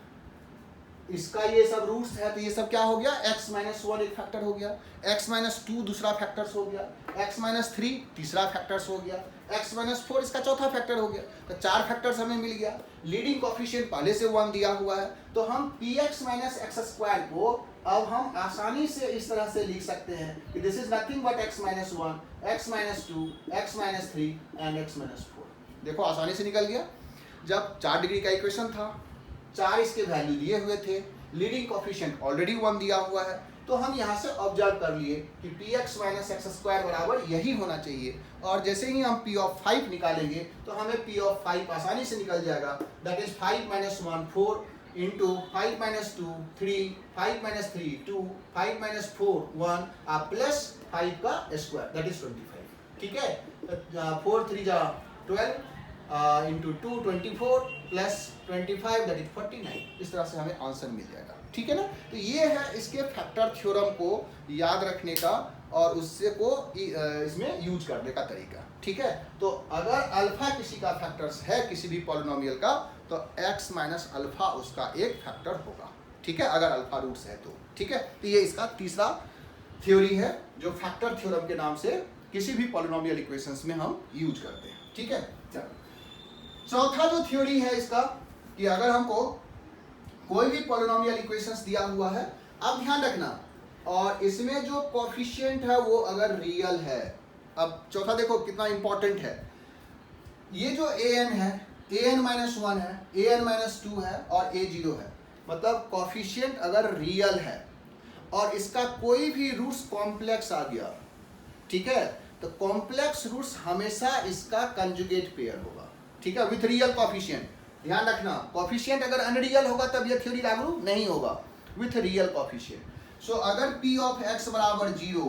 इसका ये सब रूट्स है, तो ये सब क्या हो गया, x माइनस 1 एक फैक्टर हो गया, x माइनस 2 दूसरा फैक्टर्स हो गया, x माइनस 3 तीसरा फैक्टर्स हो गया, x माइनस 4 इसका चौथा फैक्टर हो गया। तो 4 फैक्टर्स हमें मिल गया। लीडिंग कोएफिशिएंट पहले से 1 दिया हुआ है, तो हम px माइनस x स्क्वायर को अब हम आसानी से इस तरह से लिख सकते हैं कि this is nothing but x minus 1, x minus 2, x minus 3 and x minus 4। देखो आसानी से निकल गया। जब 4 डिग्री का इक्वेशन था, 4 इसके वैल्यू दिए हुए थे, लीडिंग कोएफिशिएंट ऑलरेडी 1 दिया हुआ है, तो हम यहाँ से ऑब्जर्व कर लिए कि px माइनस x स्क्वायर बराबर यही होना चाहिए। और जैसे ही हम p ऑफ 5 निकालेंगे तो हमें p ऑफ 5 आसानी से निकल जाएगा, that is 5 minus 1 4 into 5 minus 2 3, 5 minus 3 2, 5 minus 4 1 plus 5 का स्क्वायर दैट इज 25, ठीक है। 4 3 जा 12 इंटू 2 24 प्लस 25 दैट इज 49। इस तरह से हमें आंसर मिल जाएगा, ठीक है ना। तो ये है इसके फैक्टर थ्योरम को याद रखने का और उससे को इसमें यूज करने का तरीका, ठीक है। तो अगर अल्फा किसी का फैक्टर्स है किसी भी पॉलिनोमियल का, तो x माइनस अल्फा उसका एक फैक्टर होगा, ठीक है, अगर अल्फा रूट्स है तो, ठीक है। तो ये इसका तीसरा थ्योरी है जो फैक्टर थ्योरम के नाम से किसी भी पॉलिनोमियल इक्वेशंस में हम यूज करते हैं, ठीक है। चलो चौथा जो थ्योरी है इसका कि अगर हमको कोई भी पॉलिनोमियल इक्वेशंस दिया हुआ है, अब ध्यान रखना, और इसमें जो कोएफिशिएंट है वो अगर रियल है। अब चौथा देखो कितना इंपॉर्टेंट है, ये जो an है, an माइनस 1 है, an माइनस 2 है और a 0 है, मतलब कोएफिशिएंट अगर रियल है और इसका कोई भी रूट्स कॉम्प्लेक्स आ गया, ठीक है, तो कॉम्प्लेक्स रूट्स हमेशा इसका कंजुगेट पेयर होगा, ठीक है, विथ रियल कोएफिशिएंट। ध्यान रखना, कॉफिशिएंट अगर अनरियल होगा तब यह थ्योरी लागू नहीं होगा, विथ रियल कॉफिशिएंट। सो अगर p ऑफ x बराबर 0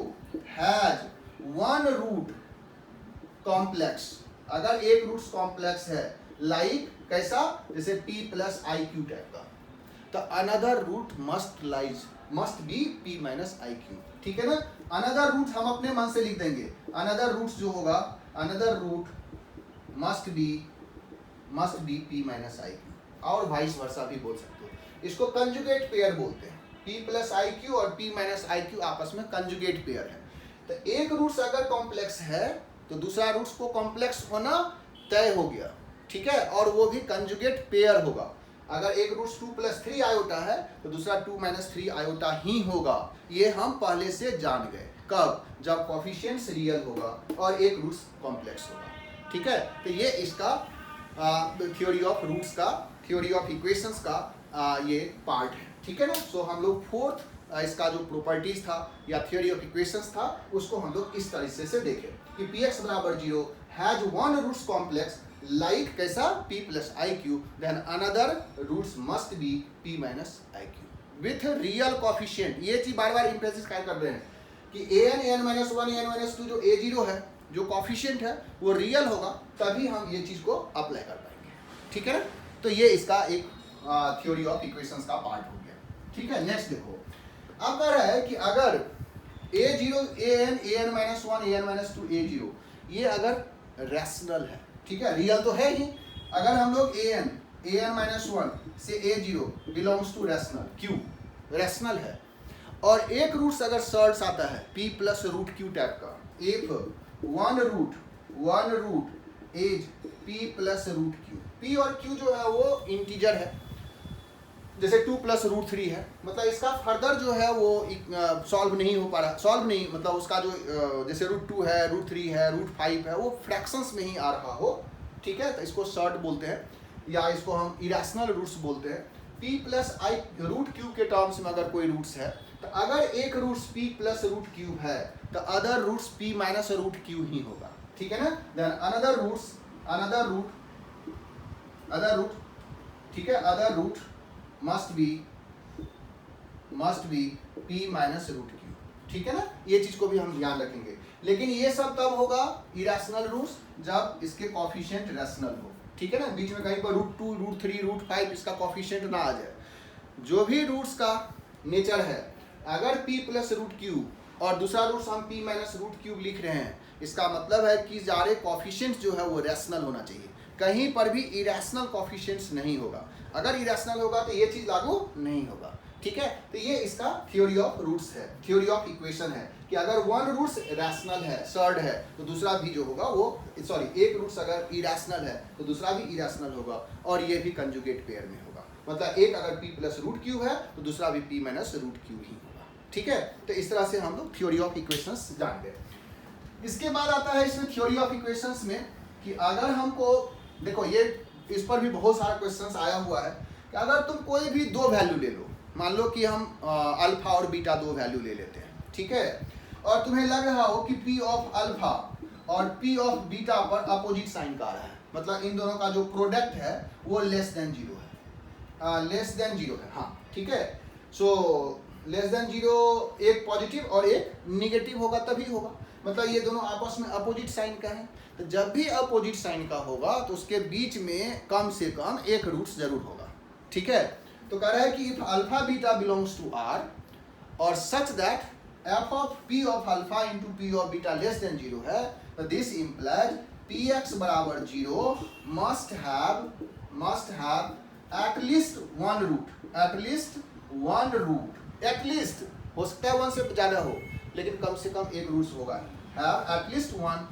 हैज वन रूट कॉम्प्लेक्स, अगर एक रूट कॉम्प्लेक्स है लाइक कैसा, जैसे p plus i Q type का, तो another root must be p minus i Q, ठीक है ना। अनदर रूट हम अपने मन से लिख देंगे, अनदर रूट जो होगा, another root must be p minus i Q, और वाइस वर्सा भी बोल सकते हो। इसको कंजुगेट पेयर बोलते हैं, p प्लस आई क्यू और p माइनस आई क्यू आपस में कंजुगेट पेयर है। तो एक रूट्स अगर कॉम्प्लेक्स है तो दूसरा रूट्स को कॉम्प्लेक्स होना तय हो गया, ठीक है, और वो भी कंजुगेट पेयर होगा। अगर एक रूट्स 2 प्लस 3 आयोटा है तो दूसरा 2 माइनस 3 आयोटा ही होगा, ये हम पहले से जान गए। कब? जब कोफिशिएंट्स रियल होगा और एक रूट्स कॉम्प्लेक्स होगा, ठीक है। तो ये इसका थ्योरी ऑफ रूट्स का, थ्योरी ऑफ इक्वेशंस का ये पार्ट है, ठीक है ना। सो हम लोग फोर्थ इसका जो प्रॉपर्टीज था या थ्योरी ऑफ इक्वेशंस था उसको हम लोग इस तरीके से देखें कि px बराबर 0 has one roots complex like कैसा, p plus i q, then another roots must be p minus i q with real coefficient. ये चीज बार बार इम्फेसिस क्या कर रहे हैं कि an माइनस 1 an माइनस 2 जो a0 है, जो कॉफिशिएंट है वो रियल होगा, तभी हम ये चीज को अप्लाई कर पाएंगे, ठीक है ना। तो ये इसका एक थ्योरी ऑफ इक्वेशंस का पार्ट हो गया, ठीक है। नेक्स्ट देखो, अब कह रहा है कि अगर a0 an minus 1 an minus 2 a0 ये अगर रैशनल है, ठीक है, रियल तो है ही। अगर हम लोग an माइनस 1 से a0 belongs to rational q, rational है, और एक रूट्स अगर सर्ट्स आता है p plus root q type का, if one root is p plus root q, p और q जो है वो इंटीजर है, जैसे 2 प्लस रूट 3 है, मतलब इसका फर्दर जो है वो सॉल्व नहीं हो पा रहा, सॉल्व नहीं मतलब उसका जो जैसे रूट 2 है, रूट 3 है, रूट 5 है, वो फ्रैक्शंस में ही आ रहा हो, ठीक है। तो इसको शॉर्ट बोलते हैं या इसको हम इरेशनल रूट्स बोलते हैं। p plus I root cube के टर्म्स में अगर कोई रूट्स है तो अगर एक roots p plus root cube है तो other roots p minus root cube ही होगा, ठीक है ना। देन अनदर रूट, ठीक है, other root must be p minus root Q, ठीक है ना। ये चीज को भी हम ध्यान रखेंगे, लेकिन ये सब तब होगा इरेशनल रूट्स जब इसके कॉफिशिएंट रैशनल हो, ठीक है ना। बीच में कहीं पर रूट 2 रूट 3 रूट 5 इसका कॉफिशिएंट ना आ जाए। जो भी रूट्स का नेचर है, अगर p प्लस रूट क्यूब और दूसरा रूट्स हम p माइनस रूट क्यूब लिख रहे हैं, इसका मतलब है कि सारे कॉफिशिएंट जो है वो रैशनल होना चाहिए, कहीं पर भी इरेशनल कॉफिशिएंट्स नहीं होगा। अगर इरेशनल होगा तो ये चीज लागू नहीं होगा, ठीक है। तो ये इसका थ्योरी ऑफ रूट्स है, थ्योरी ऑफ इक्वेशन है कि अगर वन रूट्स रैशनल है, सर्ड है, तो दूसरा भी जो होगा वो, सॉरी, एक रूट्स अगर इरेशनल है तो दूसरा भी इरेशनल होगा, और ये भी कंजुगेट पेयर में होगा, मतलब एक अगर p प्लस रूट क्यूब है तो दूसरा भी p माइनस रूट क्यूब ही होगा, ठीक है। तो इस तरह से हम लोग थ्योरी ऑफ इक्वेशंस जान गए। इसके बाद आता है इसमें थ्योरी ऑफ इक्वेशंस में कि अगर हमको देखो, ये इस पर भी बहुत सारा क्वेश्चंस आया हुआ है कि अगर तुम कोई भी दो वैल्यू ले लो, मान लो कि हम अल्फा और बीटा दो वैल्यू ले लेते हैं, ठीक है, और तुम्हें लग रहा हो कि p ऑफ अल्फा और p ऑफ बीटा पर अपोजिट साइन का आ रहा है, मतलब इन दोनों का जो प्रोडक्ट है वो लेस देन जीरो है, हाँ, ठीक है। सो लेस देन जीरो एक पॉजिटिव और एक निगेटिव होगा तभी होगा, मतलब ये दोनों आपस में अपोजिट साइन का है। तो जब भी अपोजिट साइन का होगा तो उसके बीच में कम से कम एक रूट्स जरूर होगा, ठीक है। तो कह रहा है कि if alpha beta belongs to R और such that f of p of alpha into p of beta less than zero है, तो दिस इम्प्लाइज px बराबर 0 मस्ट हैव एटलीस्ट हो सकता है 1 से ज़्यादा हो, लेकिन कम से कम एक रूट्स होगा। हैव एटलीस्ट वन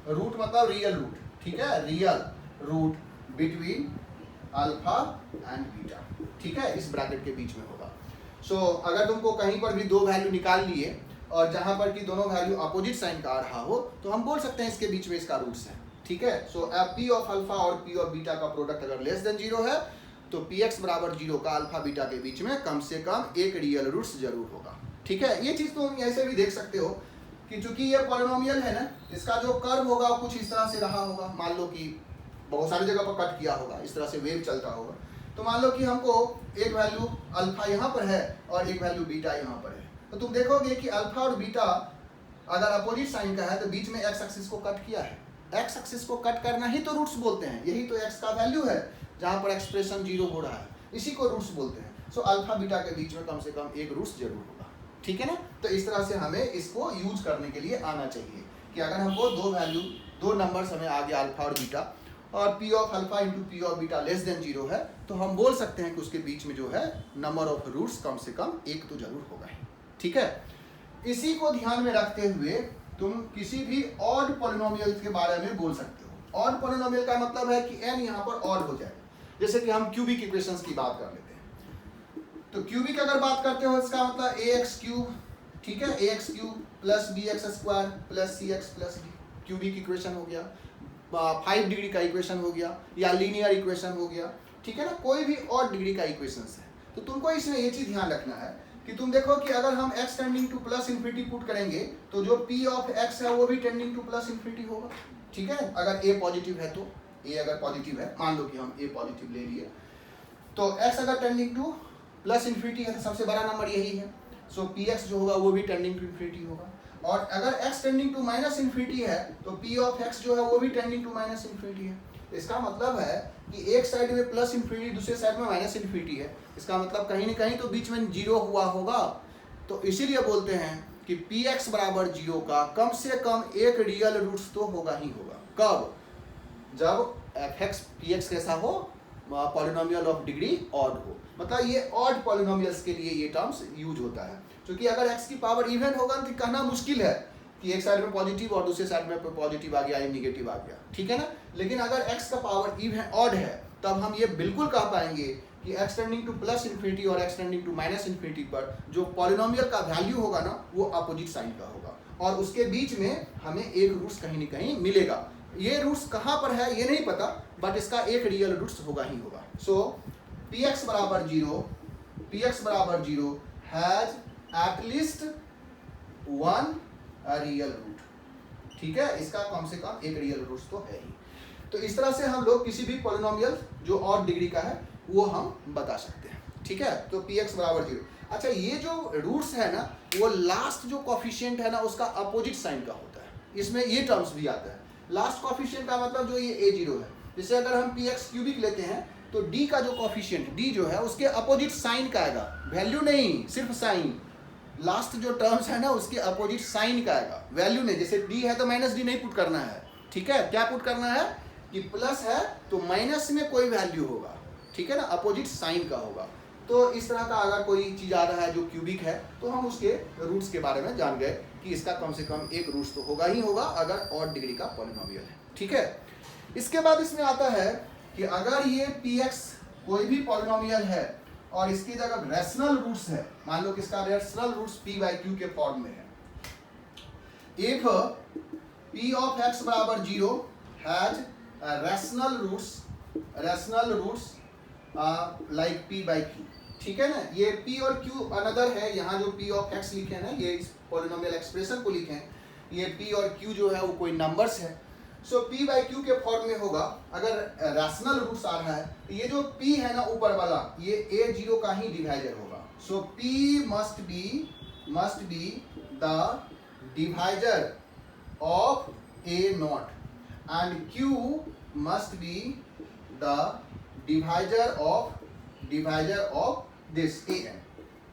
रूट मतलब रियल रूट, ठीक है, real root between alpha and beta, ठीक है, इस ब्रैकेट के बीच में होगा। सो अगर तुमको कहीं पर भी दो वैल्यू निकाल लिए और जहां पर कि दोनों वैल्यू अपोजिट साइन का आ रहा हो तो हम बोल सकते हैं इसके बीच में इसका रूट्स है, ठीक है। सो p ऑफ अल्फा और p ऑफ बीटा का प्रोडक्ट अगर लेस देन जीरो है तो px बराबर 0 का अल्फा बीटा के बीच में कम से कम एक रियल रूट्स जरूर होगा, ठीक है। ये चीज तो तुम ऐसे भी देख सकते हो कि चूंकि ये पॉलिनोमियल है ना, इसका जो कर्व होगा कुछ इस तरह से रहा होगा, मान लो कि बहुत सारी जगह पर कट किया होगा, इस तरह से वेव चलता होगा। तो मान लो कि हमको एक वैल्यू अल्फा यहाँ पर है और एक वैल्यू बीटा यहाँ पर है, तो तुम देखोगे कि अल्फा और बीटा अगर अपोजिट साइन का है तो बीच में एक्स एक्सिस को कट किया है। एक्स एक्सिस को कट करना ही तो रूट्स बोलते हैं, यही तो एक्स का वैल्यू है जहाँ पर एक्सप्रेशन 0 हो रहा है, इसी को रूट्स बोलते हैं। सो अल्फा बीटा के बीच में कम से कम एक रूट्स जरूर होगा, ठीक है ना। तो इस तरह से हमें इसको यूज करने के लिए आना चाहिए कि अगर हमको दो नंबर्स हमें आ गया अल्फा और बीटा, और P of alpha into P of beta less then 0 है, तो हम बोल सकते हैं कि उसके बीच में जो है नंबर ऑफ रूट्स कम से कम एक तो जरूर होगा ही, ठीक है। इसी को ध्यान में रखते हुए तुम किसी भी ऑड पॉलिनोमियल के बारे में बोल सकते हो। ऑड पॉलिनोमियल का मतलब है कि n यहाँ पर ऑड हो जाए। जैसे कि हम क्यूबिक इक्वेशंस की बात कर लेते हैं, तो क्यूबिक अगर बात करते हो इसका मतलब ax क्यूब, ठीक है, ax cube plus bx square plus cx plus d, cubic equation हो गया। 5 डिग्री का इक्वेशन हो गया या लीनियर इक्वेशन हो गया, ठीक है ना, कोई भी और डिग्री का इक्वेशन है। तो तुमको इसमें ये चीज ध्यान रखना है कि तुम देखो कि अगर हम x tending to plus infinity put करेंगे तो जो p ऑफ x है वो भी टेंडिंग टू प्लस इन्फिनिटी होगा, ठीक है। अगर a पॉजिटिव है तो a अगर पॉजिटिव है, मान लो कि हम a पॉजिटिव ले लिए, तो x अगर टेंडिंग टू प्लस इन्फिनिटी है तो सबसे बड़ा नंबर यही है, सो px जो होगा वो भी टेंडिंग टू इन्फिनिटी होगा। और अगर x tending to minus infinity है तो p ऑफ x जो है वो भी टेंडिंग टू माइनस इन्फिनिटी है। इसका मतलब है कि एक साइड में प्लस इन्फिनिटी, दूसरे साइड में माइनस इन्फिनिटी है, इसका मतलब कहीं न कहीं तो बीच में 0 हुआ होगा। तो इसीलिए बोलते हैं कि px बराबर 0 का कम से कम एक रियल रूट्स तो होगा ही होगा। कब? जब fx px कैसा हो, पॉलिनोमियल ऑफ डिग्री ऑड हो। मतलब ये ऑड पॉलिनोमियल्स के लिए ये टर्म्स यूज होता है, क्योंकि अगर x की पावर इवन होगा तो कहना मुश्किल है कि एक साइड में पॉजिटिव और दूसरे साइड में पॉजिटिव आ गया या निगेटिव आ गया, ठीक है ना। लेकिन अगर x का पावर इवन ऑड है तब हम ये बिल्कुल कह पाएंगे कि x tending to plus infinity और x tending to minus infinity पर जो पॉलिनोमियल का वैल्यू होगा ना वो अपोजिट साइन का होगा, और उसके बीच में हमें एक रूट्स कहीं न कहीं मिलेगा। ये रूट्स कहाँ पर है ये नहीं पता, बट इसका एक रियल रूट्स होगा ही होगा। सो px बराबर 0 has at least one real root, ठीक है, इसका कम से कम एक रियल रूट्स तो है ही। तो इस तरह से हम लोग किसी भी पॉलिनोमियल जो ऑड डिग्री का है वो हम बता सकते हैं, ठीक है। तो px बराबर 0। अच्छा, ये जो रूट्स है ना वो लास्ट जो कॉफिशिएंट है ना उसका अपोजिट साइन का होता है, इसमें ये टर्म्स भी आता है। लास्ट कॉफिशिएंट का मतलब जो ये a0 है, जैसे अगर हम px क्यूबिक लेते हैं तो d का जो कॉफिशिएंट d जो है उसके अपोजिट साइन का आएगा, वैल्यू नहीं, सिर्फ साइन। लास्ट जो टर्म्स है ना उसके अपोजिट साइन का आएगा, वैल्यू नहीं। जैसे d है तो माइनस d नहीं पुट करना है, ठीक है। क्या पुट करना है कि प्लस है तो माइनस में कोई वैल्यू होगा, ठीक है ना, अपोजिट साइन का होगा। तो इस तरह का अगर कोई चीज़ आ रहा है जो क्यूबिक है तो हम उसके रूट्स के बारे में जान गए कि इसका कम से कम एक रूट्स तो होगा ही होगा अगर ऑड डिग्री का पॉलिनोमियल है, ठीक है। इसके बाद इसमें आता है कि अगर ये px कोई भी पॉलिनोमियल है और इसकी जगह रैशनल रूट्स है, मान लो कि इसका रैशनल रूट्स p/q के फॉर्म में है, इफ p ऑफ x बराबर 0 has rational roots like p/q, ठीक है ना। ये p और q अनदर है, यहाँ जो p ऑफ x लिखे हैं ना ये इस पॉलिनोमियल एक्सप्रेशन को लिखे हैं, ये p और q जो है वो कोई नंबर्स है। सो p/q के फॉर्म में होगा। अगर रैशनल रूट्स आ रहा है तो ये जो p है ना ऊपर वाला ये a0 का ही डिवाइजर होगा। सो p must be the divisor of a0 and q must be the divisor of this an,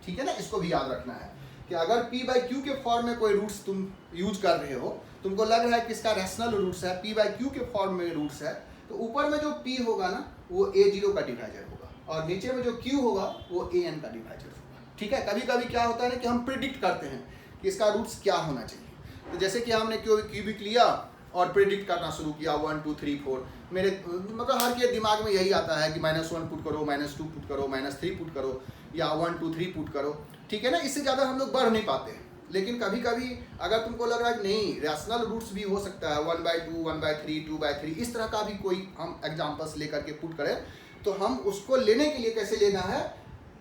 ठीक है ना। इसको भी याद रखना है कि अगर p/q के फॉर्म में कोई रूट्स तुम यूज कर रहे हो, तुमको लग रहा है कि इसका रैशनल रूट्स है, p/q के फॉर्म में रूट्स है, तो ऊपर में जो p होगा ना वो a0 का डिवाइजर होगा और नीचे में जो q होगा वो an का डिवाइजर होगा, ठीक है। कभी कभी क्या होता है ना कि हम प्रिडिक्ट करते हैं कि इसका रूट्स क्या होना चाहिए। तो जैसे कि हमने क्यूबिक लिया और प्रिडिक्ट करना शुरू किया 1 2 3 4, मेरे मतलब हर के दिमाग में यही आता है कि -1 पुट करो, -2 पुट करो, -3 पुट करो या 1 2 3 पुट करो, ठीक है ना। इससे ज़्यादा हम लोग बढ़ नहीं पाते हैं। लेकिन कभी कभी अगर तुमको लग रहा है कि नहीं रैशनल रूट्स भी हो सकता है 1/2 1/3 2/3 इस तरह का भी कोई हम एग्जाम्पल्स लेकर के पुट करें, तो हम उसको लेने के लिए कैसे लेना है,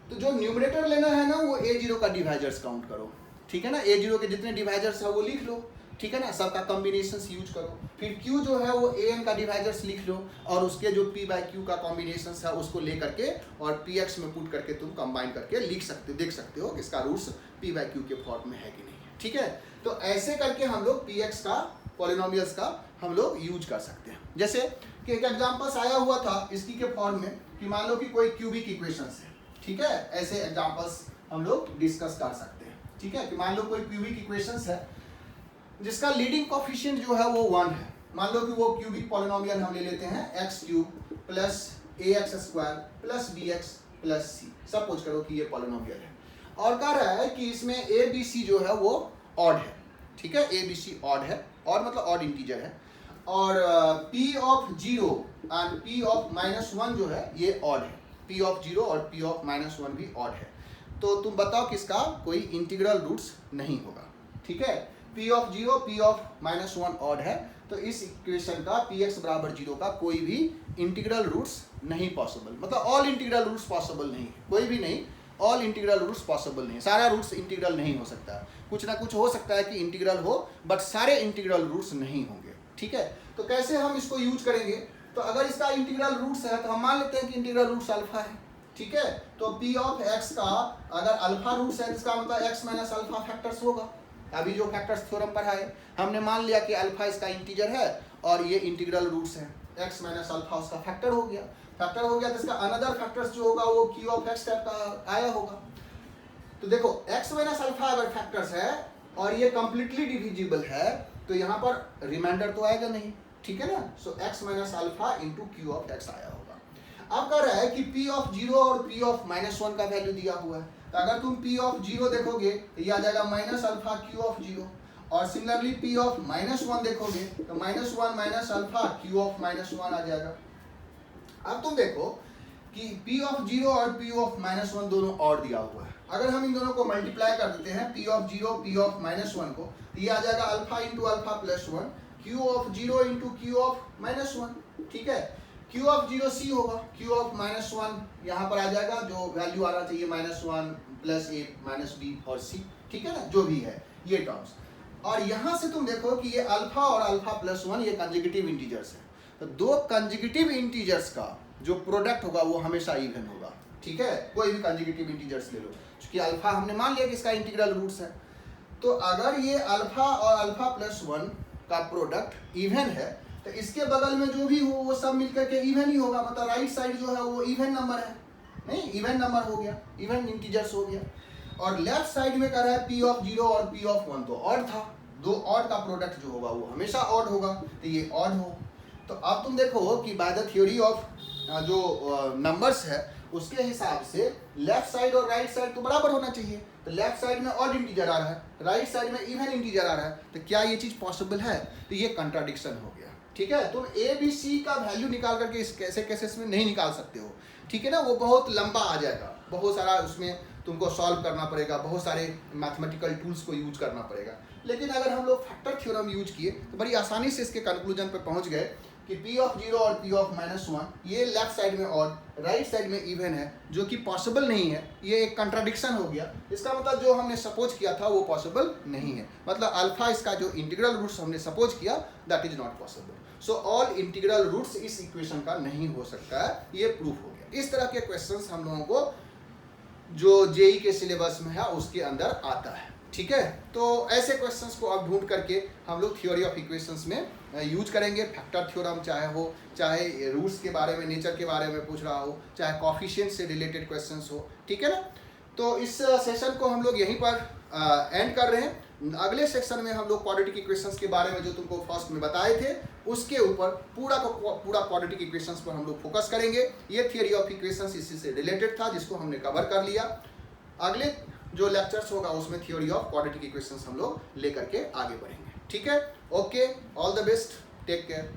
तो जो न्यूमरेटर लेना है ना वो a0 का डिवाइजर्स काउंट करो, ठीक है ना। a0 के जितने डिवाइजर्स है वो लिख लो, ठीक है ना, सबका कॉम्बिनेशन यूज करो। फिर Q जो है वो AN का डिवाइजर्स लिख लो और उसके जो P बाई Q का कॉम्बिनेशन है उसको ले करके और PX में पुट करके तुम कंबाइन करके लिख सकते हो, देख सकते हो कि इसका रूट्स P बाई Q के फॉर्म में है कि नहीं है। ठीक है, तो ऐसे करके हम लोग PX का पॉलिनोमियल्स का हम लोग यूज कर सकते हैं। जैसे कि एक एग्जाम्पल्स आया हुआ था इसकी के फॉर्म में कि मान लो कि कोई क्यूबिक इक्वेशंस है, ठीक है, ऐसे एग्जाम्पल्स हम लोग डिस्कस कर सकते हैं। ठीक है, कि मान लो कोई क्यूबिक इक्वेशंस है जिसका लीडिंग कोफिशिएंट जो है वो 1 है। मान लो कि वो क्यूबिक पॉलिनोमियल हम ले लेते हैं x cube plus ax square plus bx plus c, suppose करो कि ये पॉलिनोमियल है और कह रहा है कि इसमें abc जो है वो ऑड है। ठीक है, abc ऑड है, और मतलब ऑड इंटीजर है, और p of 0 and p of -1 जो है ये ऑड है। p ऑफ 0 और p ऑफ -1 भी ऑड है। तो तुम बताओ किसका कोई इंटीग्रल रूट्स नहीं होगा। ठीक है, p of 0 p of -1 odd है, तो इस इक्वेशन का px बराबर 0 का कोई भी इंटीग्रल रूट्स नहीं पॉसिबल, मतलब ऑल इंटीग्रल रूट्स पॉसिबल नहीं है, कोई भी नहीं, ऑल इंटीग्रल रूट्स पॉसिबल नहीं है, सारा रूट्स इंटीग्रल नहीं हो सकता, कुछ ना कुछ हो सकता है कि इंटीग्रल हो बट सारे इंटीग्रल रूट्स नहीं होंगे। ठीक है, तो कैसे हम इसको यूज करेंगे, तो अगर इसका इंटीग्रल रूट्स है तो हम मान लेते हैं कि इंटीग्रल रूट्स अल्फा है। ठीक है, तो p ऑफ x का अगर अल्फा रूट्स है इसका मतलब x माइनस अल्फा फैक्टर्स होगा। अभी जो फैक्टर्स थ्योरम पर है हमने मान लिया कि अल्फा इसका इंटीजर है और ये इंटीग्रल रूट्स है, x माइनस अल्फा उसका फैक्टर हो गया, तो इसका अनदर फैक्टर्स जो होगा वो q ऑफ x टाइप का आया होगा। तो देखो x माइनस अल्फा अगर फैक्टर्स है और ये कंप्लीटली डिविजिबल है तो यहाँ पर रिमाइंडर तो आएगा नहीं। ठीक है ना, सो x minus alpha into q of x आया होगा। अब कह रहा है कि p ऑफ 0 और p ऑफ -1 का वैल्यू दिया हुआ है, तो अगर तुम p ऑफ 0 देखोगे तो ये आ जाएगा माइनस अल्फा q ऑफ 0, और सिमिलरली p ऑफ -1 देखोगे तो -1 माइनस अल्फा q ऑफ -1 आ जाएगा। अब तुम देखो कि p ऑफ 0 और p ऑफ -1 दोनों और दिया हुआ है, अगर हम इन दोनों को मल्टीप्लाई कर देते हैं p ऑफ 0 p ऑफ -1 को, तो ये आ जाएगा alpha into alpha plus 1 q of 0 into q of -1। ठीक है, q ऑफ 0 c होगा, q ऑफ -1 यहाँ पर आ जाएगा, जो वैल्यू आना चाहिए -1 प्लस a माइनस b और c। ठीक है ना, जो भी है ये टर्म्स, और यहाँ से तुम देखो कि ये अल्फा और अल्फा प्लस 1 ये कंजुगेटिव इंटीजर्स है, तो दो कंजुगेटिव इंटीजर्स का जो प्रोडक्ट होगा वो हमेशा इवन होगा। ठीक है, कोई भी कंजुगेटिव इंटीजर्स ले लो, क्योंकि अल्फा हमने मान लिया कि इसका इंटीग्रल रूट्स है, तो अगर ये अल्फा और अल्फा प्लस 1 का प्रोडक्ट इवन है तो इसके बगल में जो भी हो वो सब मिलकर के इवन ही होगा, मतलब राइट साइड जो है वो इवन नंबर है, नहीं इवन नंबर हो गया, इवन इंटीजर्स हो गया। और लेफ्ट साइड में कर रहा है p ऑफ 0 और p ऑफ 1 तो ऑड था, दो ऑड का प्रोडक्ट जो होगा वो हमेशा ऑड होगा, तो ये ऑड हो। तो अब तुम देखो कि बाय द थ्योरी ऑफ जो नंबर्स है उसके हिसाब से लेफ्ट साइड और राइट साइड तो बराबर होना चाहिए, तो लेफ्ट साइड में ऑड इंटीजर आ रहा है, राइट साइड में इवन इंटीजर आ रहा है, तो क्या ये चीज पॉसिबल है, तो ये कंट्राडिक्शन हो गया। ठीक है, तुम ए बी सी का वैल्यू निकाल करके इस कैसे केसेस में नहीं निकाल सकते हो। ठीक है ना, वो बहुत लंबा आ जाएगा, बहुत सारा उसमें तुमको सॉल्व करना पड़ेगा, बहुत सारे मैथमेटिकल टूल्स को यूज करना पड़ेगा। लेकिन अगर हम लोग फैक्टर थ्योरम यूज किए तो बड़ी आसानी से इसके कंक्लूजन पे पहुंच गए कि p ऑफ 0 और p ऑफ -1 ये लेफ्ट साइड में ऑड, राइट साइड में इवन है, जो कि पॉसिबल नहीं है, ये एक कंट्राडिक्शन हो गया। इसका मतलब जो हमने सपोज किया था वो पॉसिबल नहीं है, मतलब अल्फा इसका जो इंटीग्रल रूट्स हमने सपोज किया that is not possible. So all integral roots इस इक्वेशन का नहीं हो सकता है, ये प्रूफ हो गया। इस तरह के क्वेश्चंस हम लोगों को जो जेई के सिलेबस में है उसके अंदर आता है। ठीक है, तो ऐसे क्वेश्चंस को अब ढूंढ करके हम लोग थ्योरी ऑफ इक्वेशंस में यूज करेंगे। फैक्टर थ्योरम चाहे रूट्स के बारे में, नेचर के बारे में पूछ रहा हो, चाहे कॉफिशिएंट से रिलेटेड क्वेश्चंस हो। ठीक है ना, तो इस सेशन को हम लोग यहीं पर एंड कर रहे हैं। अगले सेक्शन में हम लोग क्वाड्रेटिक इक्वेशंस के बारे में जो तुमको फर्स्ट में बताए थे उसके ऊपर पूरा क्वाड्रेटिक इक्वेशंस पर हम लोग फोकस करेंगे। ये थ्योरी ऑफ इक्वेशंस इसी से रिलेटेड था जिसको हमने कवर कर लिया। अगले जो लेक्चर्स होगा उसमें थ्योरी ऑफ क्वाड्रेटिक इक्वेशंस हम लोग लेकर के आगे बढ़ेंगे। ठीक है, okay, all the best, take care.